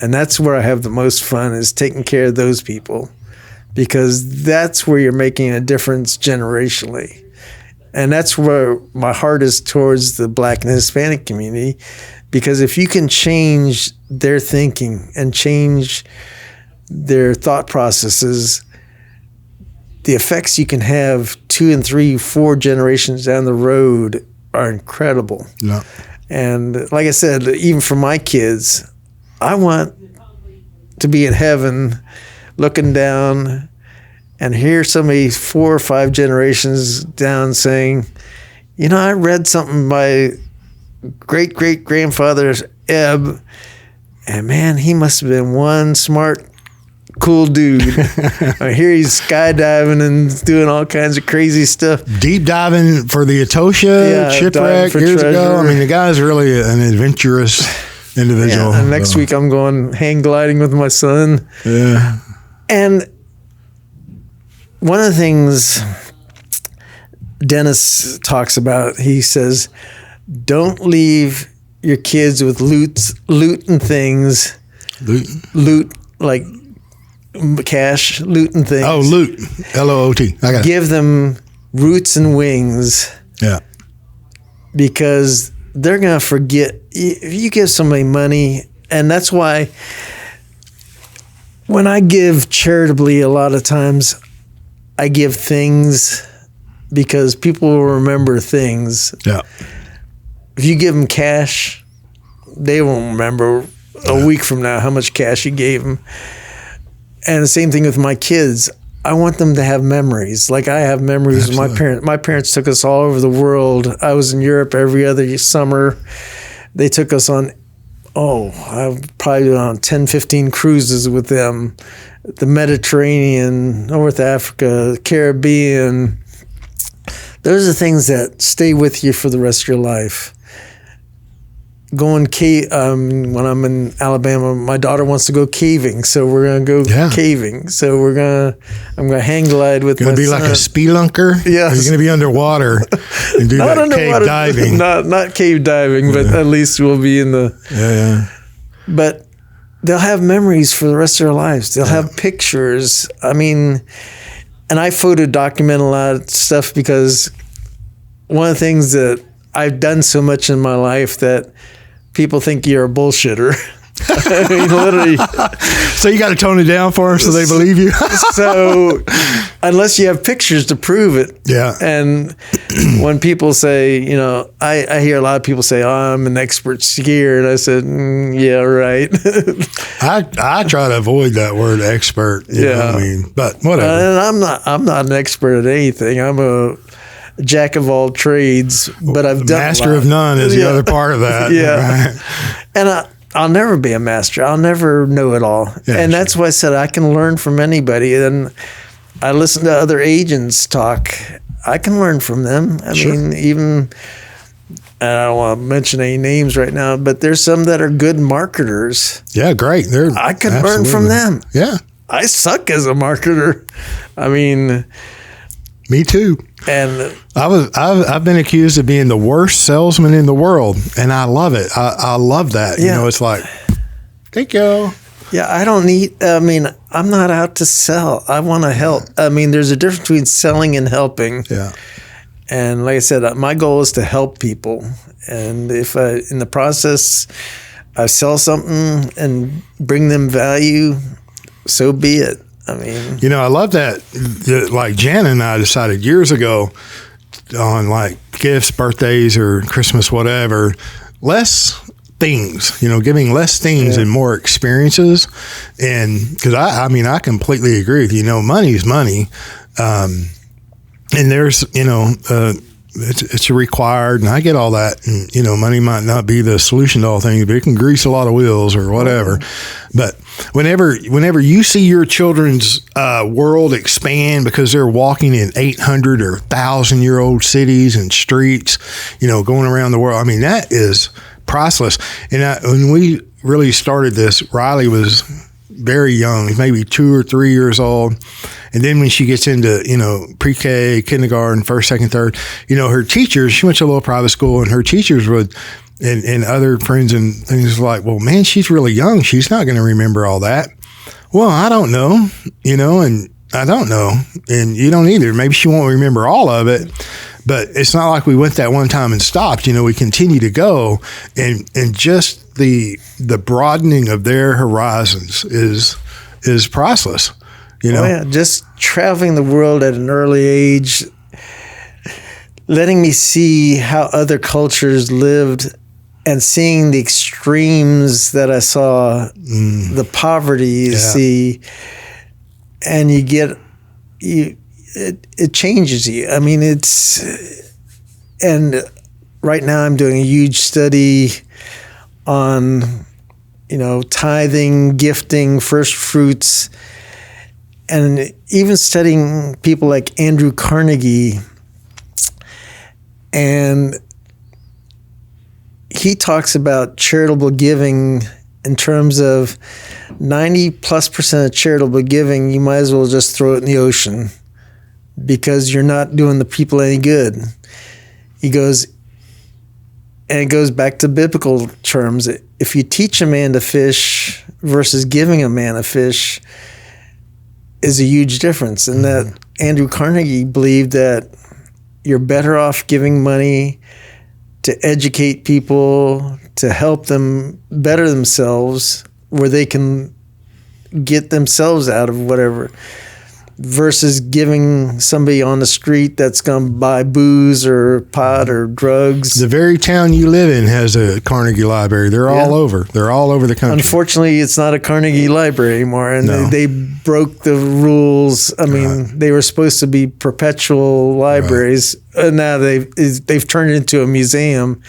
And that's where I have the most fun, is taking care of those people. Because that's where you're making a difference generationally. And that's where my heart is towards the Black and Hispanic community. Because if you can change their thinking and change their thought processes, the effects you can have 2 and 3, 4 generations down the road are incredible. Yeah. And like I said, even for my kids, I want to be in heaven looking down and hear somebody 4 or 5 generations down saying, I read something by great-great-grandfather Eb, and man, he must have been one smart, cool dude. I hear he's skydiving and doing all kinds of crazy stuff. Deep diving for the Etosha shipwreck years ago. I mean, the guy's really an adventurous individual. Yeah, and next week I'm going hang gliding with my son. Yeah. And one of the things Dennis talks about, he says, don't leave your kids with loot and things. Loot, like cash, loot and things. Oh, loot. L-O-O-T. I got it. Give them roots and wings. Yeah. Because they're going to forget. If you give somebody money, and that's why when I give charitably, a lot of times I give things because people will remember things. Yeah. If you give them cash, they won't remember a week from now how much cash you gave them. And the same thing with my kids. I want them to have memories. Like I have memories of my parents. My parents took us all over the world. I was in Europe every other summer. They took us on, I've probably on 10, 15 cruises with them. The Mediterranean, North Africa, Caribbean. Those are things that stay with you for the rest of your life. Going when I'm in Alabama, my daughter wants to go caving, so we're gonna go caving. So I'm gonna hang glide with my son. Gonna be like a spelunker. Yeah, you're gonna be underwater and do that cave diving. Not cave diving, but at least we'll be in the. Yeah. But they'll have memories for the rest of their lives. They'll have pictures. I mean, and I photo document a lot of stuff because one of the things that I've done so much in my life that people think you're a bullshitter. I mean, literally. So you got to tone it down for them so they believe you. So unless you have pictures to prove it. Yeah. And when people say, I hear a lot of people say, I'm an expert skier. And I said, yeah, right. I try to avoid that word expert. You know what I mean? But whatever. And I'm not an expert at anything. jack of all trades, but I've done master of none is the other part of that. Yeah. Right? And I'll never be a master. I'll never know it all. Yeah, and that's why I said I can learn from anybody. And I listen to other agents talk. I can learn from them. I mean, even, I don't want to mention any names right now, but there's some that are good marketers. Yeah, great. I can learn from them. Yeah. I suck as a marketer. I mean, me too. And I've been accused of being the worst salesman in the world, and I love it. I love that. Yeah. You know, it's like, thank you. Yeah, I'm not out to sell. I want to help. I mean, there's a difference between selling and helping. Yeah. And like I said, my goal is to help people. And if in the process I sell something and bring them value, so be it. I mean, you know, I love that. Like Jan and I decided years ago on like gifts, birthdays, or Christmas, whatever, less things, you know, giving less things and more experiences. And because I completely agree with you. You know, money's money. And there's, you know, it's required, and I get all that. And, you know, money might not be the solution to all things, but it can grease a lot of wheels or whatever. But whenever you see your children's world expand because they're walking in 800 or 1,000-year-old cities and streets, you know, going around the world, I mean, that is priceless. And when we really started this, Riley was very young, maybe 2 or 3 years old. And then when she gets into, you know, pre-K, kindergarten, first, second, third, you know, her teachers, she went to a little private school, and her teachers would, and other friends and things like, well, man, she's really young. She's not going to remember all that. Well, I don't know, you know, and I don't know. And you don't either. Maybe she won't remember all of it. But it's not like we went that one time and stopped. You know, we continue to go, and just the broadening of their horizons is priceless. You know, just traveling the world at an early age, letting me see how other cultures lived, and seeing the extremes that I saw, the poverty you see, and it changes you. I mean, and right now I'm doing a huge study on, you know, tithing, gifting, first fruits, and even studying people like Andrew Carnegie. And he talks about charitable giving in terms of 90+% of charitable giving, you might as well just throw it in the ocean because you're not doing the people any good. He goes, and it goes back to biblical terms. If you teach a man to fish versus giving a man a fish is a huge difference. And that Andrew Carnegie believed that you're better off giving money to educate people, to help them better themselves, where they can get themselves out of whatever, versus giving somebody on the street that's going to buy booze or pot or drugs. The very town you live in has a Carnegie Library. They're all over. They're all over the country. Unfortunately, it's not a Carnegie Library anymore, and they broke the rules. I mean, they were supposed to be perpetual libraries, and now they've turned it into a museum.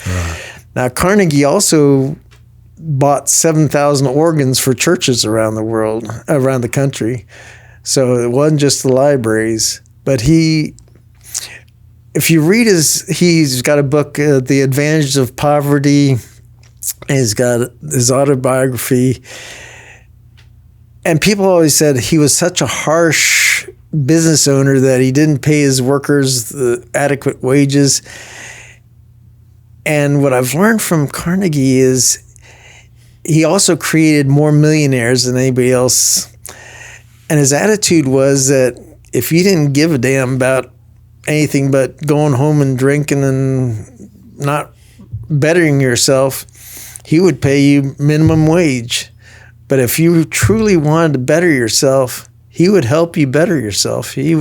Now, Carnegie also bought 7,000 organs for churches around the world, around the country. So it wasn't just the libraries, but if you read he's got a book, The Advantages of Poverty, and he's got his autobiography. And people always said he was such a harsh business owner that he didn't pay his workers the adequate wages. And what I've learned from Carnegie is he also created more millionaires than anybody else. And his attitude was that if you didn't give a damn about anything but going home and drinking and not bettering yourself, he would pay you minimum wage. But if you truly wanted to better yourself, he would help you better yourself. He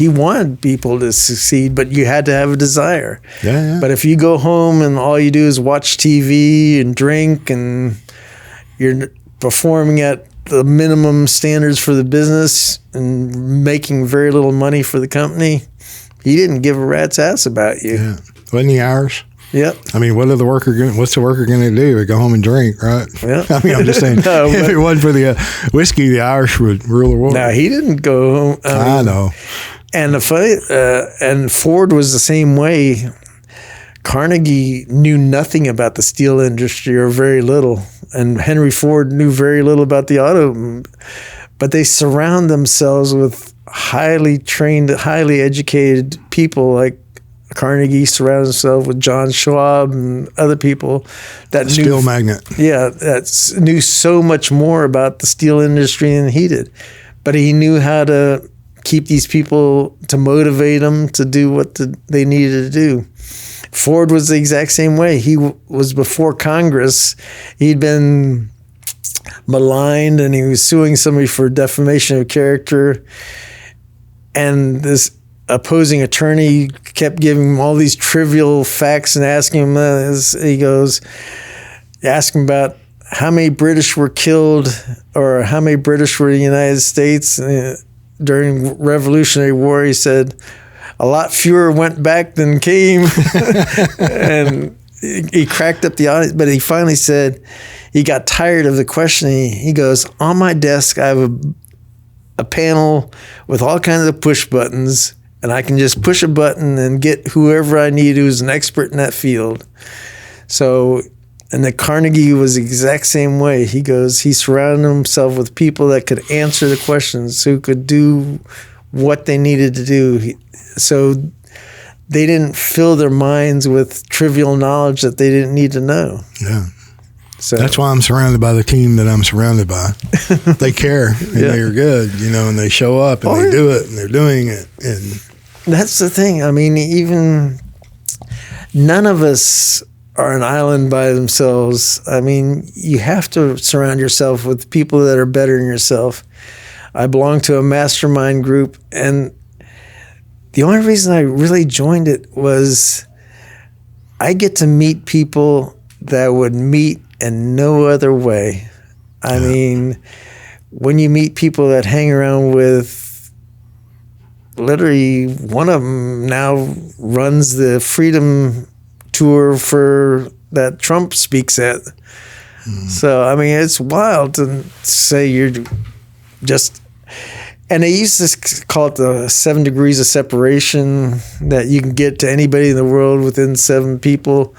wanted people to succeed, but you had to have a desire. Yeah. But if you go home and all you do is watch TV and drink, and you're performing at the minimum standards for the business and making very little money for the company, he didn't give a rat's ass about you. Yeah. Wasn't he Irish? Yep. I mean, what's the worker going to do? Go home and drink, right? Yep. I mean, I'm just saying, No, if but- it wasn't for the whiskey, the Irish would rule the world. No, he didn't go home. I know. And the funny, and Ford was the same way. Carnegie knew nothing about the steel industry or very little, and Henry Ford knew very little about the auto. But they surround themselves with highly trained, highly educated people. Like Carnegie surrounded himself with John Schwab and other people that knew Steel magnet. Yeah, that knew so much more about the steel industry than he did. But he knew how to keep these people, to motivate them to do what they needed to do. Ford was the exact same way. He was before Congress. He'd been maligned and he was suing somebody for defamation of character. And this opposing attorney kept giving him all these trivial facts and asking him this. He goes, ask him about how many British were killed or how many British were in the United States during Revolutionary War. He said, a lot fewer went back than came. And he cracked up the audience, but he finally said, he got tired of the questioning. He goes, on my desk, I have a panel with all kinds of push buttons, and I can just push a button and get whoever I need who's an expert in that field. So, and the Carnegie was the exact same way. He goes, he surrounded himself with people that could answer the questions, who could do what they needed to do. So they didn't fill their minds with trivial knowledge that they didn't need to know. Yeah. So That's why I'm surrounded by the team that I'm surrounded by. They care and they're good, and they show up and they do it and they're doing it. And that's the thing. I mean, even none of us are an island by themselves. I mean, you have to surround yourself with people that are better than yourself. I belong to a mastermind group, and the only reason I really joined it was I get to meet people that would meet in no other way. I mean, when you meet people that hang around with, literally one of them now runs the Freedom Tour for that Trump speaks at. So, I mean, it's wild to say you're just... And they used to call it the 7 degrees of separation, that you can get to anybody in the world within 7 people.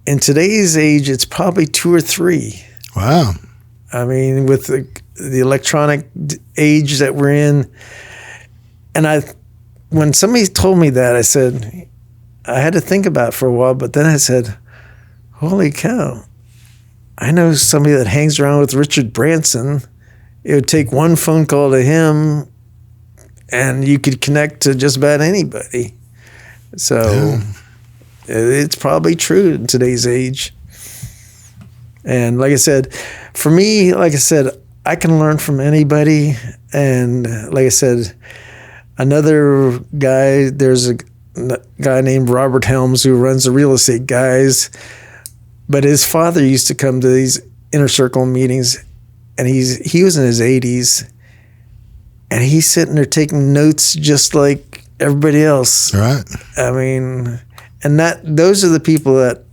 In today's age, it's probably 2 or 3. wow. I mean, with the electronic age that we're in. And when somebody told me that, I said, I had to think about it for a while, but then I said, holy cow, I know somebody that hangs around with Richard Branson. It would take one phone call to him and you could connect to just about anybody. So it's probably true in today's age. And like I said, for me, I can learn from anybody. And like I said, another guy, there's a guy named Robert Helms who runs the real estate guys, but his father used to come to these inner circle meetings. And he was in his 80s, and he's sitting there taking notes just like everybody else. Right. I mean, and those are the people that,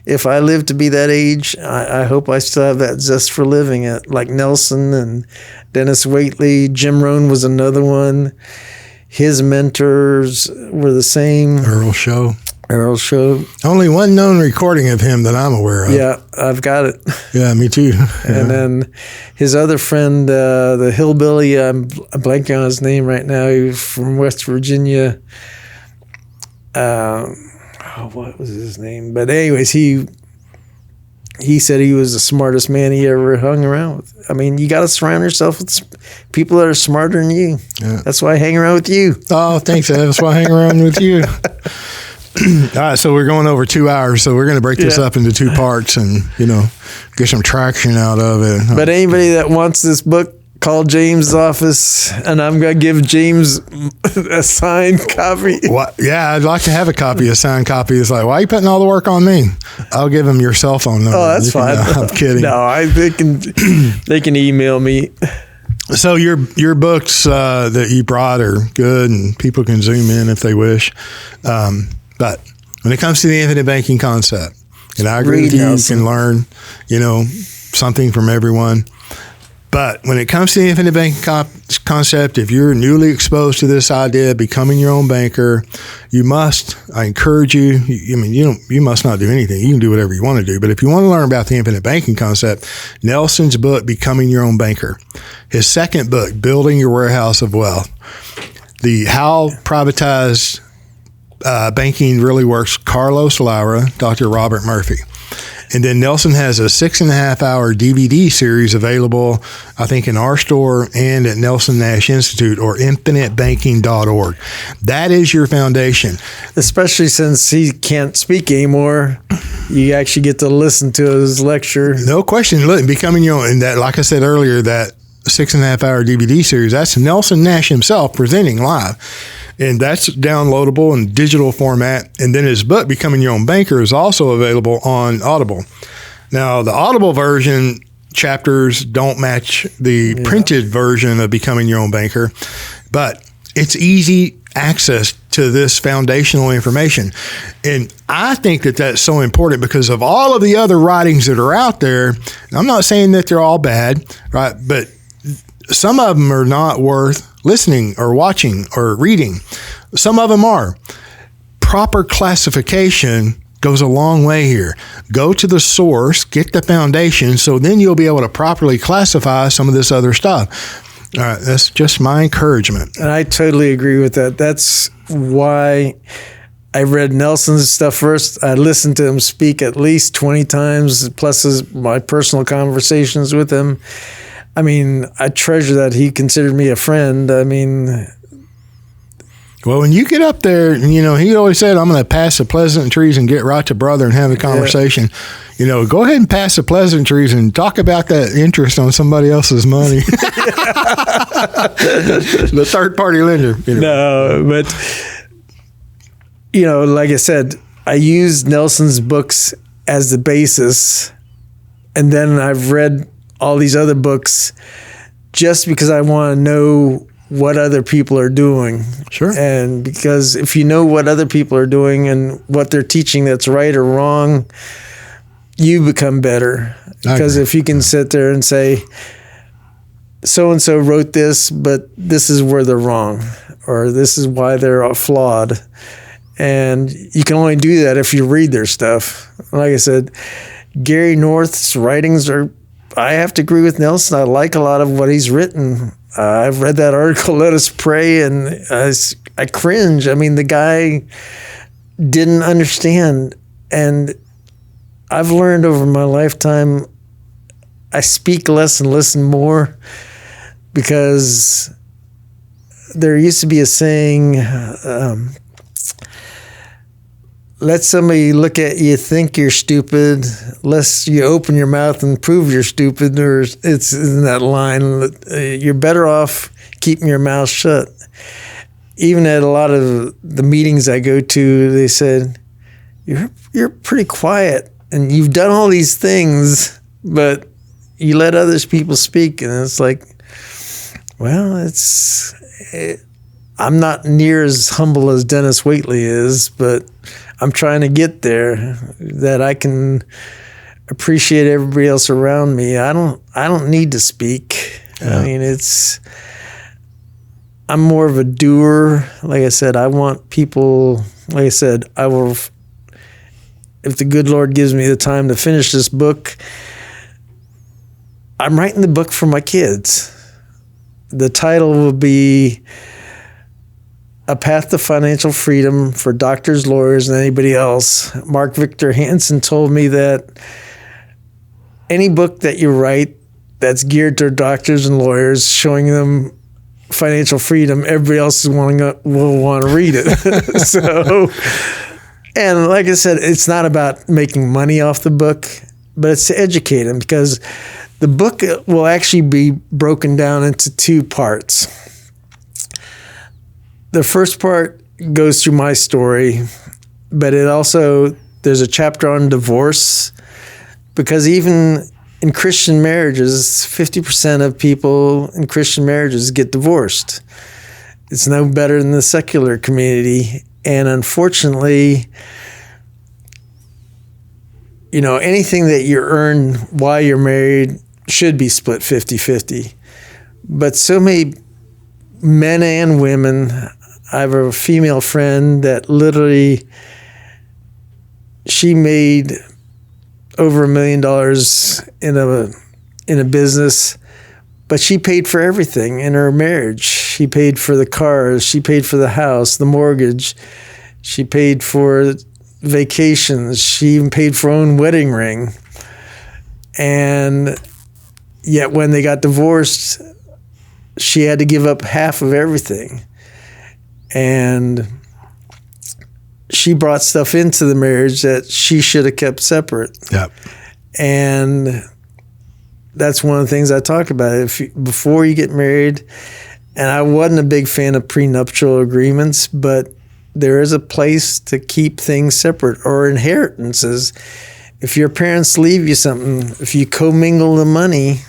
if I live to be that age, I hope I still have that zest for living it. Like Nelson and Dennis Waitley, Jim Rohn was another one. His mentors were the same. Earl Show. Only one known recording of him that I'm aware of. Yeah, I've got it. Yeah, me too. And then his other friend, the hillbilly, I'm blanking on his name right now. He was from West Virginia. What was his name? But anyways, he said he was the smartest man he ever hung around with. I mean, you got to surround yourself with people that are smarter than you. Yeah. That's why I hang around with you. Oh, thanks. That's why I hang around with you. All right, so we're going over 2 hours, so we're going to break this up into 2 parts and, get some traction out of it. But anybody that wants this book, call James' office, and I'm going to give James a signed copy. What? Yeah, I'd like to have a copy, a signed copy. It's like, why are you putting all the work on me? I'll give him your cell phone number. Oh, that's fine. I'm kidding. No, they can email me. So your books that you brought are good, and people can zoom in if they wish. But when it comes to the infinite banking concept, and I agree with you, Nelson. You can learn, something from everyone. But when it comes to the infinite banking concept, if you're newly exposed to this idea of becoming your own banker, I encourage you, you must not do anything. You can do whatever you want to do. But if you want to learn about the infinite banking concept, Nelson's book, Becoming Your Own Banker, his second book, Building Your Warehouse of Wealth, the How Privatized Banking Really Works, Carlos Lara, Dr. Robert Murphy. And then Nelson has a 6.5-hour DVD series available, I think, in our store and at Nelson Nash Institute or infinitebanking.org. That is your foundation. Especially since he can't speak anymore, you actually get to listen to his lecture. No question. Look, Becoming Your Own, and that, like I said earlier, that 6.5-hour DVD series, that's Nelson Nash himself presenting live. And that's downloadable in digital format. And then his book, Becoming Your Own Banker, is also available on Audible. Now, the Audible version chapters don't match the printed version of Becoming Your Own Banker, but it's easy access to this foundational information. And I think that that's so important because of all of the other writings that are out there. I'm not saying that they're all bad, right? But some of them are not worth listening or watching or reading. Some of them are. Proper classification goes a long way here. Go to the source, get the foundation, so then you'll be able to properly classify some of this other stuff. All right, that's just my encouragement. And I totally agree with that. That's why I read Nelson's stuff first. I listened to him speak at least 20 times, plus my personal conversations with him. I mean, I treasure that he considered me a friend. I mean, well, when you get up there, he always said, I'm going to pass the pleasantries and get right to brother and have a conversation. Yeah. Go ahead and pass the pleasantries and talk about that interest on somebody else's money. The third-party lender. No, but, like I said, I used Nelson's books as the basis, and then I've read all these other books just because I want to know what other people are doing. Sure. And because if you know what other people are doing and what they're teaching that's right or wrong, you become better. Because if you can sit there and say, so-and-so wrote this, but this is where they're wrong, or this is why they're flawed. And you can only do that if you read their stuff. Like I said, Gary North's writings I have to agree with Nelson. I like a lot of what he's written. I've read that article, Let Us Pray, and I cringe. I mean, the guy didn't understand. And I've learned over my lifetime, I speak less and listen more, because there used to be a saying, let somebody look at you, think you're stupid, lest you open your mouth and prove you're stupid, or it's in that line, you're better off keeping your mouth shut. Even at a lot of the meetings I go to, they said, you're pretty quiet, and you've done all these things, but you let others people speak. And it's like, well, I'm not near as humble as Dennis Waitley is, but I'm trying to get there, that I can appreciate everybody else around me. I don't need to speak. Yeah. I mean, I'm more of a doer. Like I said, I want people, like I said, I will, if the good Lord gives me the time to finish this book, I'm writing the book for my kids. The title will be A Path to Financial Freedom for Doctors, Lawyers, and Anybody Else. Mark Victor Hansen told me that any book that you write that's geared to doctors and lawyers, showing them financial freedom, everybody else will want to read it. So, and like I said, it's not about making money off the book, but it's to educate them, because The book will actually be broken down into 2 parts. The first part goes through my story, but there's a chapter on divorce, because even in Christian marriages, 50% of people in Christian marriages get divorced. It's no better than the secular community. And unfortunately, anything that you earn while you're married should be split 50-50. But so many men and women, I have a female friend that literally, she made over $1 million in a business, but she paid for everything in her marriage. She paid for the cars, she paid for the house, the mortgage, she paid for vacations, she even paid for her own wedding ring. And yet when they got divorced, she had to give up half of everything. And she brought stuff into the marriage that she should have kept separate. Yep. And that's one of the things I talk about. Before you get married, and I wasn't a big fan of prenuptial agreements, but there is a place to keep things separate, or inheritances. If your parents leave you something, if you commingle the money,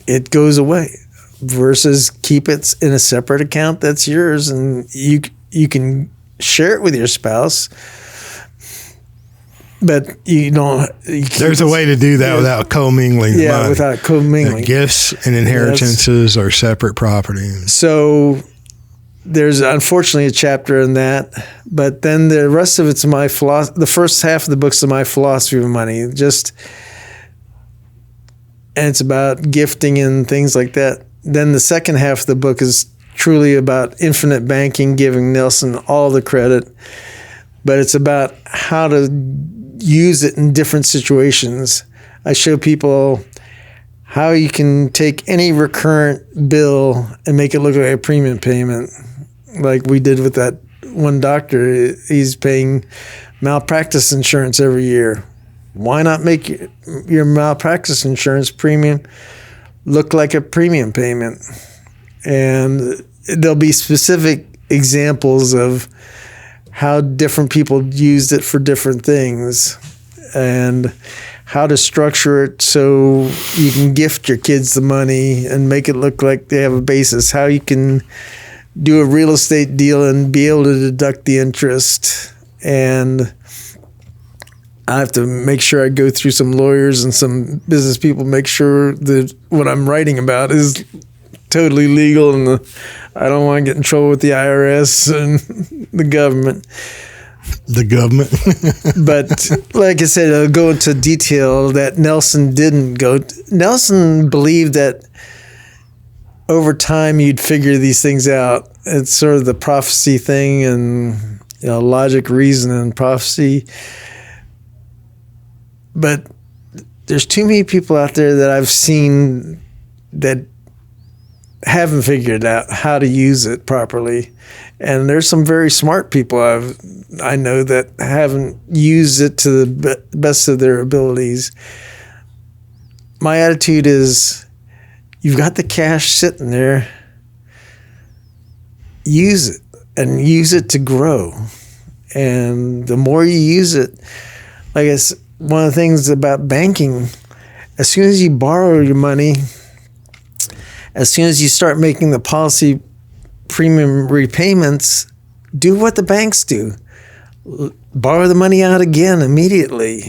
it goes away, versus keep it in a separate account that's yours, and you can share it with your spouse, but you don't. There's a way to do that without commingling the money. Without commingling. Gifts and inheritances are separate property. So there's unfortunately a chapter in that, but then the rest of it's my philosophy. The first half of the book's my philosophy of money, and it's about gifting and things like that. Then the second half of the book is truly about infinite banking, giving Nelson all the credit, but it's about how to use it in different situations. I show people how you can take any recurrent bill and make it look like a premium payment, like we did with that one doctor. He's paying malpractice insurance every year. Why not make your malpractice insurance premium look like a premium payment? And there'll be specific examples of how different people used it for different things, and how to structure it so you can gift your kids the money and make it look like they have a basis. How you can do a real estate deal and be able to deduct the interest. And I have to make sure I go through some lawyers and some business people, make sure that what I'm writing about is totally legal, and I don't want to get in trouble with the IRS and the government. But like I said, I'll go into detail that Nelson didn't go. Nelson believed that over time you'd figure these things out. It's sort of the prophecy thing, and logic, reason, and prophecy. But there's too many people out there that I've seen that haven't figured out how to use it properly. And there's some very smart people I know that haven't used it to the best of their abilities. My attitude is, you've got the cash sitting there, use it, and use it to grow. And the more you use it, like I said, one of the things about banking, as soon as you borrow your money, as soon as you start making the policy premium repayments, do what the banks do. Borrow the money out again immediately.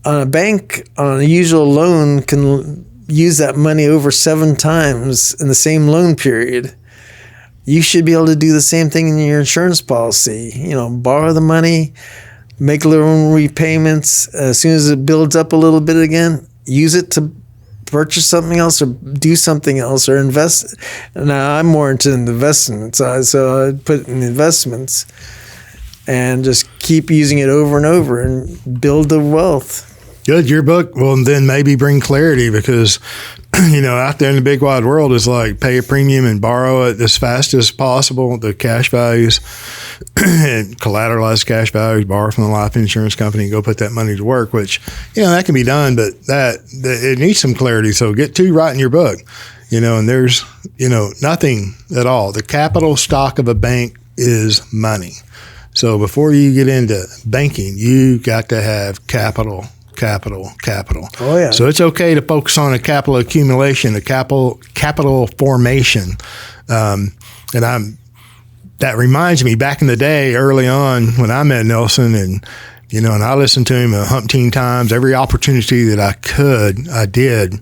A bank on a usual loan can use that money over 7 times in the same loan period. You should be able to do the same thing in your insurance policy. Borrow the money, make little repayments. As soon as it builds up a little bit again, use it to purchase something else or do something else or invest. Now, I'm more into the investment side, so I put it in investments and just keep using it over and over and build the wealth. Good. Your book will then maybe bring clarity, because out there in the big wide world is like pay a premium and borrow it as fast as possible. The cash values and collateralized cash values, borrow from the life insurance company and go put that money to work, which, that can be done, but that it needs some clarity. So get to writing your book, and there's, nothing at all. The capital stock of a bank is money. So before you get into banking, you got to have capital. Oh, yeah. So it's okay to focus on a capital accumulation, a capital formation. That reminds me back in the day, early on when I met Nelson and I listened to him a umpteen times, every opportunity that I could, I did.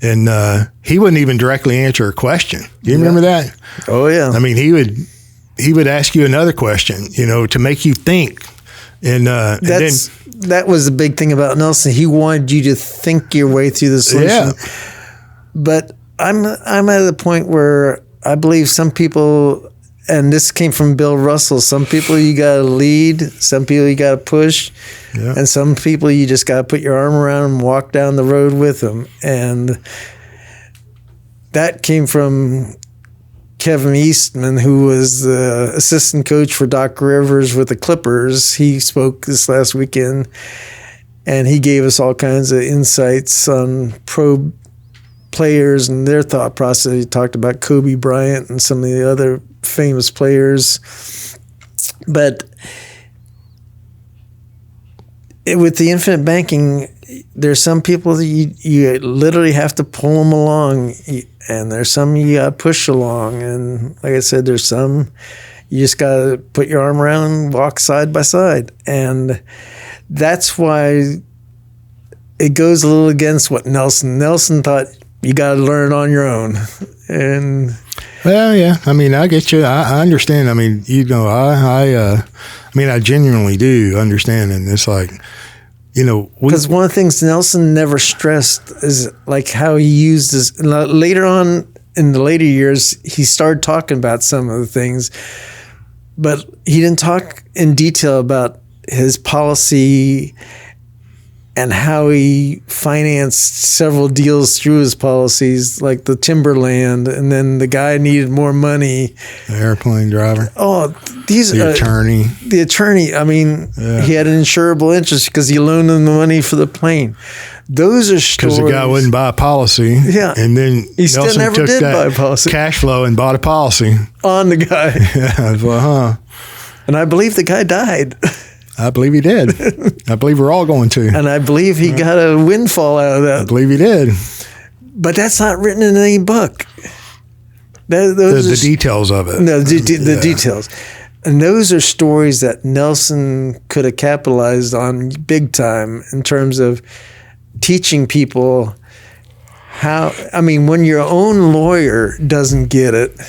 And he wouldn't even directly answer a question. Do you remember that? Oh, yeah. I mean, he would ask you another question, to make you think. And that was the big thing about Nelson. He wanted you to think your way through the solution. Yeah. But I'm at the point where I believe some people, and this came from Bill Russell, some people you got to lead, some people you got to push, and some people you just got to put your arm around and walk down the road with them. And that came from Kevin Eastman, who was the assistant coach for Doc Rivers with the Clippers. He spoke this last weekend, and he gave us all kinds of insights on pro players and their thought process. He talked about Kobe Bryant and some of the other famous players. But with the infinite banking, there's some people that you literally have to pull them along, and there's some you got to push along. And like I said, there's some you just got to put your arm around and walk side by side. And that's why it goes a little against what Nelson thought you got to learn on your own. And well, yeah, I mean, I get you. I understand. I mean, I genuinely do understand. And it's like, because one of the things Nelson never stressed is like how he used his, later on in the later years, he started talking about some of the things, but he didn't talk in detail about his policy and how he financed several deals through his policies, like the timberland, and then the guy needed more money. The airplane driver. Oh, the attorney. The attorney. I mean, he had an insurable interest because he loaned him the money for the plane. Those are stories. Because the guy wouldn't buy a policy. Yeah. And then he still Nelson never took did that buy a policy. Cash flow and bought a policy. On the guy. Yeah. Well, And I believe the guy died. I believe he did. I believe we're all going to. And I believe he got a windfall out of that. I believe he did. But that's not written in any book. The details of it. No, the details. And those are stories that Nelson could have capitalized on big time in terms of teaching people how, I mean, when your own lawyer doesn't get it,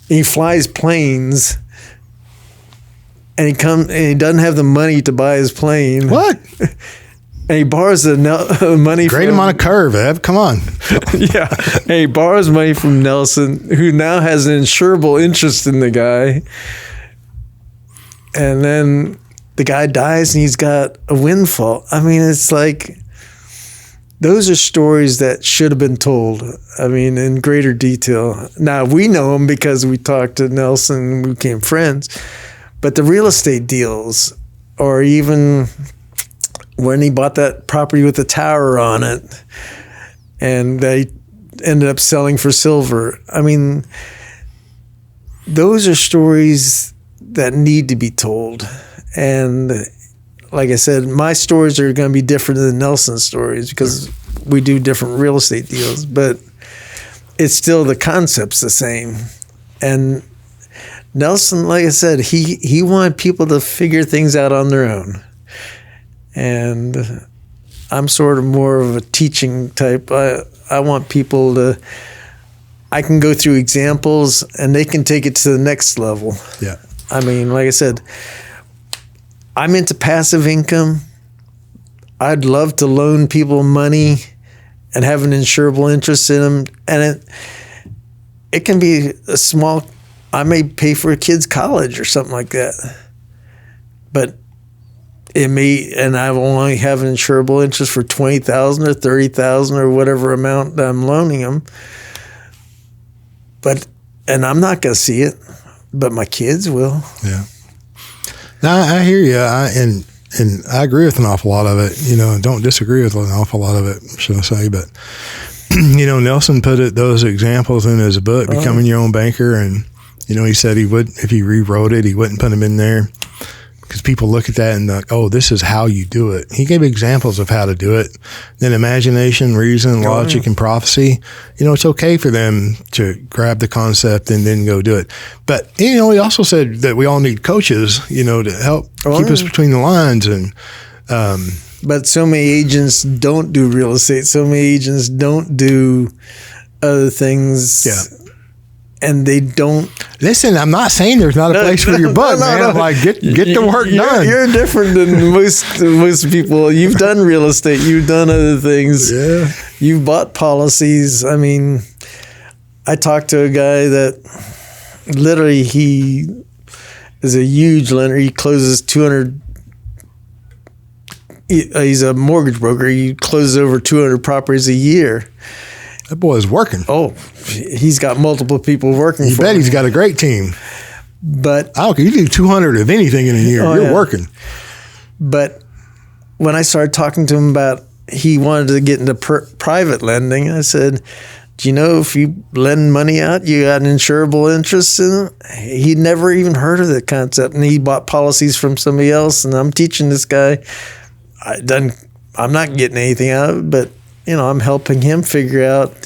he flies planes, and he doesn't have the money to buy his plane. What? And he borrows the money. Great him on a curve, Eb. Come on. Yeah. And he borrows money from Nelson, who now has an insurable interest in the guy. And then the guy dies and he's got a windfall. I mean, it's like, those are stories that should have been told. I mean, in greater detail. Now, we know them because we talked to Nelson and we became friends. But the real estate deals, or even when he bought that property with the tower on it, and they ended up selling for silver. I mean, those are stories that need to be told. And like I said, my stories are going to be different than Nelson's stories because we do different real estate deals, but it's still, the concept's the same. And Nelson, like I said, he wanted people to figure things out on their own. And I'm sort of more of a teaching type. I want people to, I can go through examples and they can take it to the next level. Yeah. I mean, like I said, I'm into passive income. I'd love to loan people money and have an insurable interest in them. And it can be a small, I may pay for a kid's college or something like that. But it may, and I will only have an insurable interest for $20,000 or $30,000 or whatever amount that I'm loaning them. And I'm not going to see it, but my kids will. Yeah. Now, I hear you. And I agree with an awful lot of it, and don't disagree with an awful lot of it, should I say. But, Nelson put those examples in his book, Becoming Your Own Banker. And, he said he would, if he rewrote it, he wouldn't put them in there because people look at that and like, oh, this is how you do it. He gave examples of how to do it. Then imagination, reason, logic, and prophecy. It's okay for them to grab the concept and then go do it. But, he also said that we all need coaches, to help keep us between the lines. And but so many agents don't do real estate. So many agents don't do other things. Yeah. And they don't. Listen, I'm not saying there's not a place for your book, man. I'm like, get the work done. You're different than most people. You've done real estate. You've done other things. Yeah. You've bought policies. I mean, I talked to a guy that literally he is a huge lender. He closes 200. He's a mortgage broker. He closes over 200 properties a year. That boy's working. Oh, he's got multiple people working for him. You bet he's got a great team. But I don't care. You do 200 of anything in a year. You're working. But when I started talking to him about he wanted to get into private lending, I said, do you know if you lend money out, you got an insurable interest in it? He'd never even heard of the concept. And he bought policies from somebody else. And I'm teaching this guy. I'm not getting anything out of it, but I'm helping him figure out,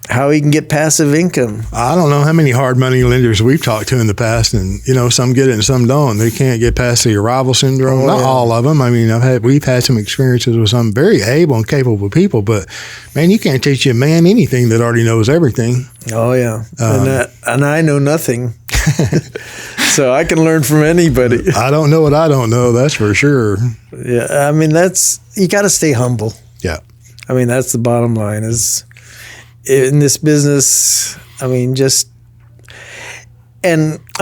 how he can get passive income. I don't know how many hard money lenders we've talked to in the past, and some get it and some don't. They can't get past the arrival syndrome. Not all of them. I mean, we've had some experiences with some very able and capable people, but man, you can't teach a man anything that already knows everything. Oh yeah, and I know nothing. So I can learn from anybody. I don't know what I don't know. That's for sure. Yeah, I mean you got to stay humble. Yeah. I mean, that's the bottom line is in this business, and I'm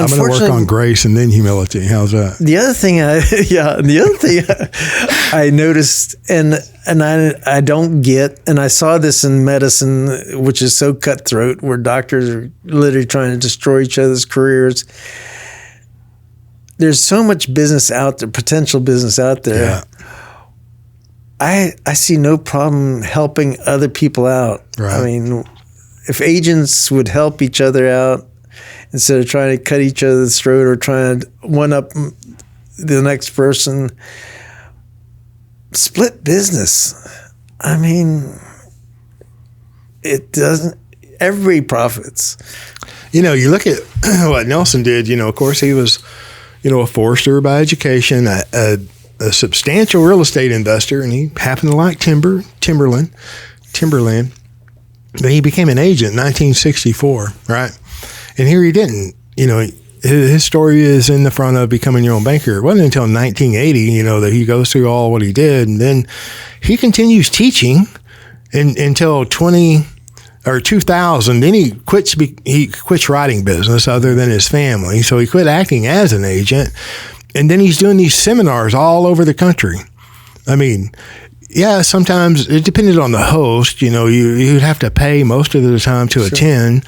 going to work on grace and then humility. How's that? The other thing I noticed and I don't get, and I saw this in medicine, which is so cutthroat, where doctors are literally trying to destroy each other's careers. There's so much business out there, potential business out there. Yeah. I see no problem helping other people out. Right. I mean, if agents would help each other out instead of trying to cut each other's throat or trying to one up the next person, split business. I mean, it doesn't. Everybody profits. You look at what Nelson did. Of course, he was, a forester by education, a substantial real estate investor, and he happened to like timberland. But he became an agent in 1964, right? And here he didn't. His story is in the front of Becoming Your Own Banker. It wasn't until 1980, that he goes through all what he did, and then he continues teaching until 2000. Then he quits writing business other than his family, so he quit acting as an agent. And then he's doing these seminars all over the country. I mean, yeah, sometimes it depended on the host. You'd have to pay most of the time to attend,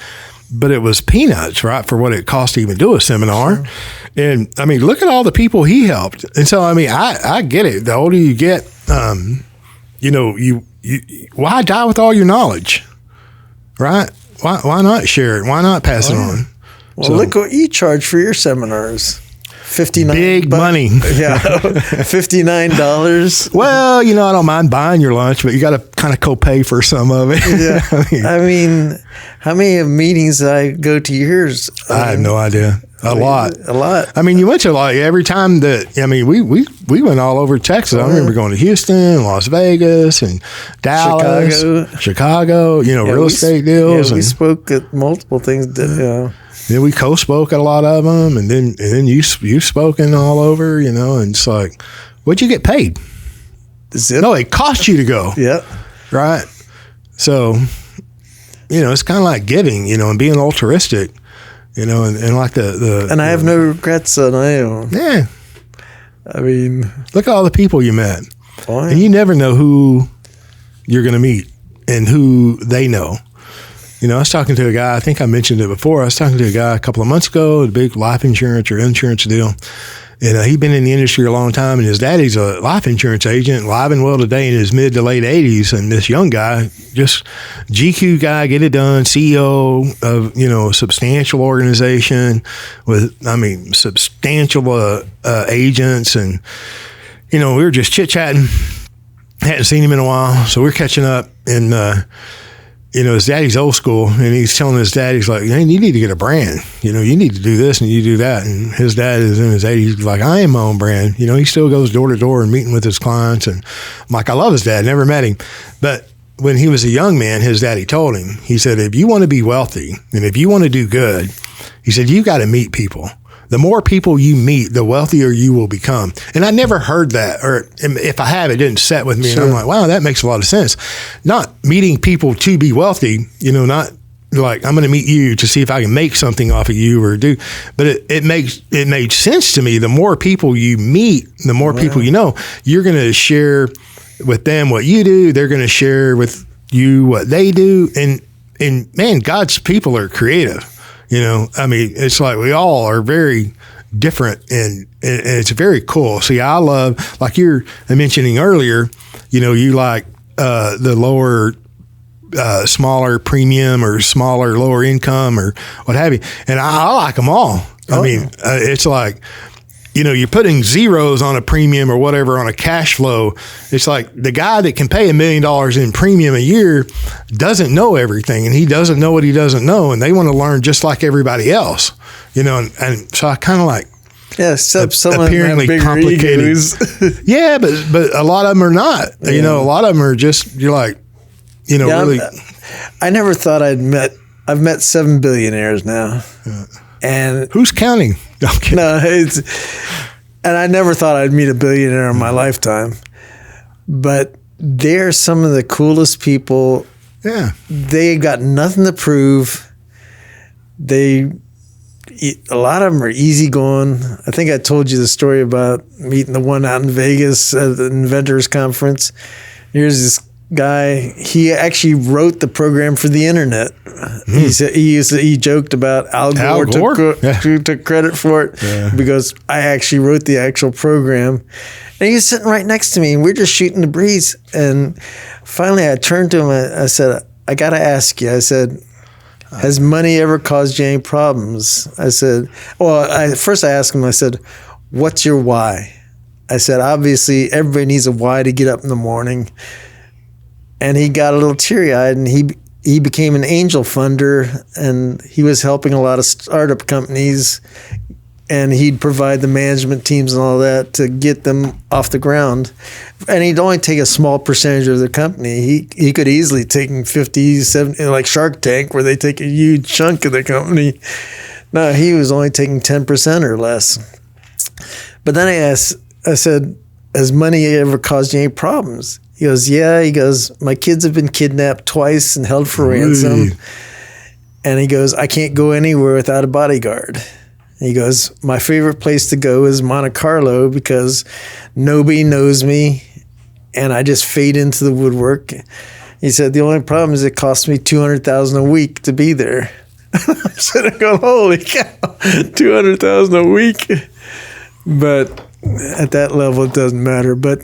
but it was peanuts, right, for what it cost to even do a seminar. Sure. And I mean, look at all the people he helped. And so, I mean, I get it. The older you get, why die with all your knowledge, right? Why not share it? Why not pass it on? Well, look what you charge for your seminars. $59. Big money. Yeah, $59. Well, I don't mind buying your lunch, but you got to kind of co-pay for some of it. Yeah. I mean, how many meetings I go to yours? I have no idea. A lot. I mean, you went to a lot. Every time we went all over Texas. I remember going to Houston, Las Vegas, and Dallas, Chicago. Real estate deals. Yeah, we spoke at multiple things. Then we co-spoke at a lot of them, and then you've spoken all over, and it's like, what'd you get paid? No, it cost you to go. Yeah. Right. So, it's kind of like giving, and being altruistic, and like the and I have no regrets on my own. Yeah. I mean, look at all the people you met. boy. And you never know who you're going to meet and who they know. You know, I was talking to a guy, I think I mentioned it before. I was talking to a guy a couple of months ago, a big life insurance or insurance deal. And he'd been in the industry a long time, and his daddy's a life insurance agent, alive and well today in his mid to late 80s. And this young guy, just GQ guy, get it done, CEO of, you know, a substantial organization with, I mean, substantial agents. And, you know, we were just chit-chatting. Hadn't seen him in a while, so we're catching up. And, you know, his daddy's old school, and he's telling his dad, he's like, hey, you need to get a brand. You know, you need to do this and you do that. And his dad is in his 80s. He's like, I am my own brand. You know, he still goes door to door and meeting with his clients. And I'm like, I love his dad. Never met him. But when he was a young man, his daddy told him, he said, if you want to be wealthy and if you want to do good, he said, you got to meet people. The more people you meet, the wealthier you will become. And I never heard that, or if I have, it didn't set with me. Sure. And I'm like, wow, that makes a lot of sense. Not meeting people to be wealthy, you know, not like I'm going to meet you to see if I can make something off of you or do. But it made sense to me. The more people you meet, the more people you know, you're going to share with them what you do. They're going to share with you what they do. And man, God's people are creative. You know, I mean, it's like we all are very different, and it's very cool. See, I love, like you're mentioning earlier, you know, you like the lower, smaller premium or smaller, lower income or what have you. And I like them all. I mean, it's like, you know, you're putting zeros on a premium or whatever on a cash flow. It's like the guy that can pay $1 million in premium a year doesn't know everything, and he doesn't know what he doesn't know, and they want to learn just like everybody else, you know. And so I kind of like, yeah, except some apparently of them have complicated. egos. Yeah, but a lot of them are not. Yeah. You know, a lot of them are just, you're like, you know, really. I never thought I've met 7 billionaires now. Yeah. And who's counting? Okay. no, and I never thought I'd meet a billionaire in my lifetime, but they're some of the coolest people. Yeah. They got nothing to prove. A lot of them are easygoing. I think I told you the story about meeting the one out in Vegas at the Inventors Conference. Here's this guy. He actually wrote the program for the internet. He said he joked about Al Gore took credit for it because I actually wrote the actual program. And he was sitting right next to me, and we're just shooting the breeze. And finally, I turned to him. I said, "I got to ask you." I said, "Has money ever caused you any problems?" I said, first I asked him. I said, "What's your why?" I said, "Obviously, everybody needs a why to get up in the morning." And he got a little teary-eyed, and he became an angel funder, and he was helping a lot of startup companies, and he'd provide the management teams and all that to get them off the ground. And he'd only take a small percentage of the company. He could easily take 50, 70, like Shark Tank, where they take a huge chunk of the company. No, he was only taking 10% or less. But then I said, "Has money ever caused you any problems?" He goes, "Yeah." He goes, "My kids have been kidnapped twice and held for ransom." And he goes, "I can't go anywhere without a bodyguard." And he goes, "My favorite place to go is Monte Carlo because nobody knows me and I just fade into the woodwork." He said, "The only problem is it costs me $200,000 a week to be there." I'm sitting there going, holy cow, $200,000 a week. But at that level, it doesn't matter. But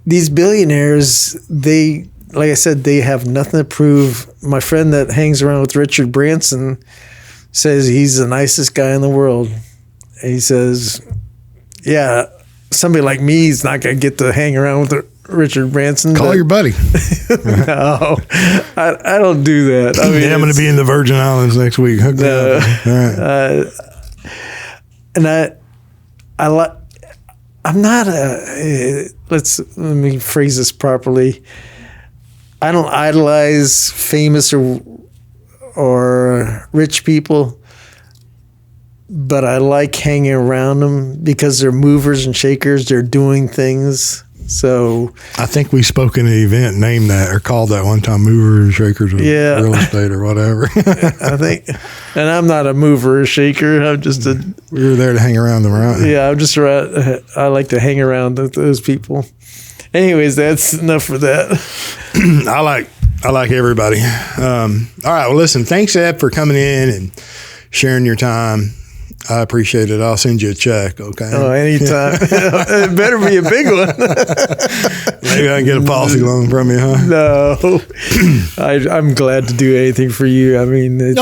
these billionaires, like I said, they have nothing to prove. My friend that hangs around with Richard Branson says he's the nicest guy in the world. He says, yeah, somebody like me is not going to get to hang around with Richard Branson. Call your buddy. No, I don't do that. I mean, I'm going to be in the Virgin Islands next week. All right. I'm not let me phrase this properly. I don't idolize famous or rich people, but I like hanging around them because they're movers and shakers. They're doing things. So I think we spoke in an event named that or called that one time movers, shakers of real estate or whatever. I think, and I'm not a mover or shaker. I'm just we were there to hang around them, right? Yeah, I'm just around. I like to hang around with those people. Anyways, that's enough for that. I like everybody. All right. Well, listen, thanks, Eb, for coming in and sharing your time. I appreciate it. I'll send you a check. Okay. Oh, anytime. It better be a big one. Maybe I can get a policy loan from you, huh? No, I'm glad to do anything for you. I mean, it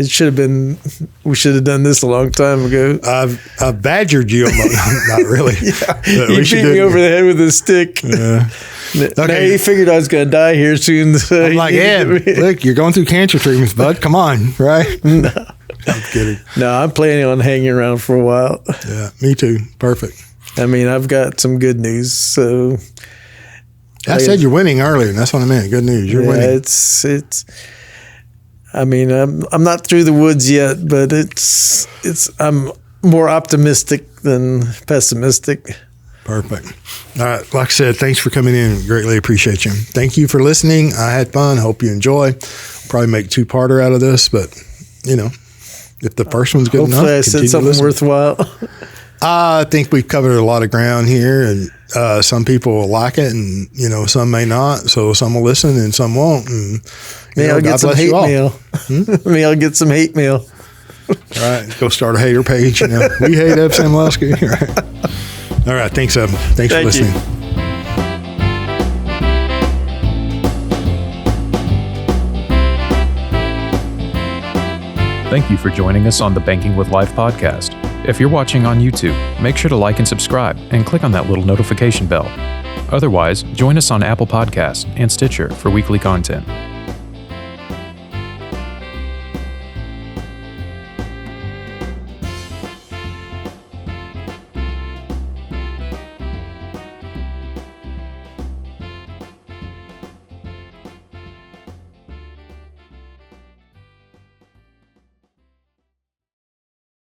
should have been. We should have done this a long time ago. I've badgered you, not really. Yeah. You beat me over the head with a stick. Yeah. Okay. Now you figured I was going to die here soon. So I'm like, look, you're going through cancer treatments, bud. Come on, right? No. I'm kidding. No, I'm planning on hanging around for a while. Yeah, me too. Perfect. I mean, I've got some good news. So I said you're winning earlier, and that's what I meant. Good news. You're winning. It's. I mean, I'm not through the woods yet, but I'm more optimistic than pessimistic. Perfect. All right. Like I said, thanks for coming in. Greatly appreciate you. Thank you for listening. I had fun. Hope you enjoy. Probably make 2-parter out of this, but if the first one's good enough, hopefully I said something worthwhile. I think we've covered a lot of ground here, and some people will like it, and some may not. So some will listen, and some won't. And maybe I'll get some hate mail. Maybe I'll get some hate mail. All right, go start a hater page. We hate Eb Samlowski. All right, thanks, Eb. Thanks for listening. Thank you for joining us on the Banking with Life podcast. If you're watching on YouTube, make sure to like and subscribe and click on that little notification bell. Otherwise, join us on Apple Podcasts and Stitcher for weekly content.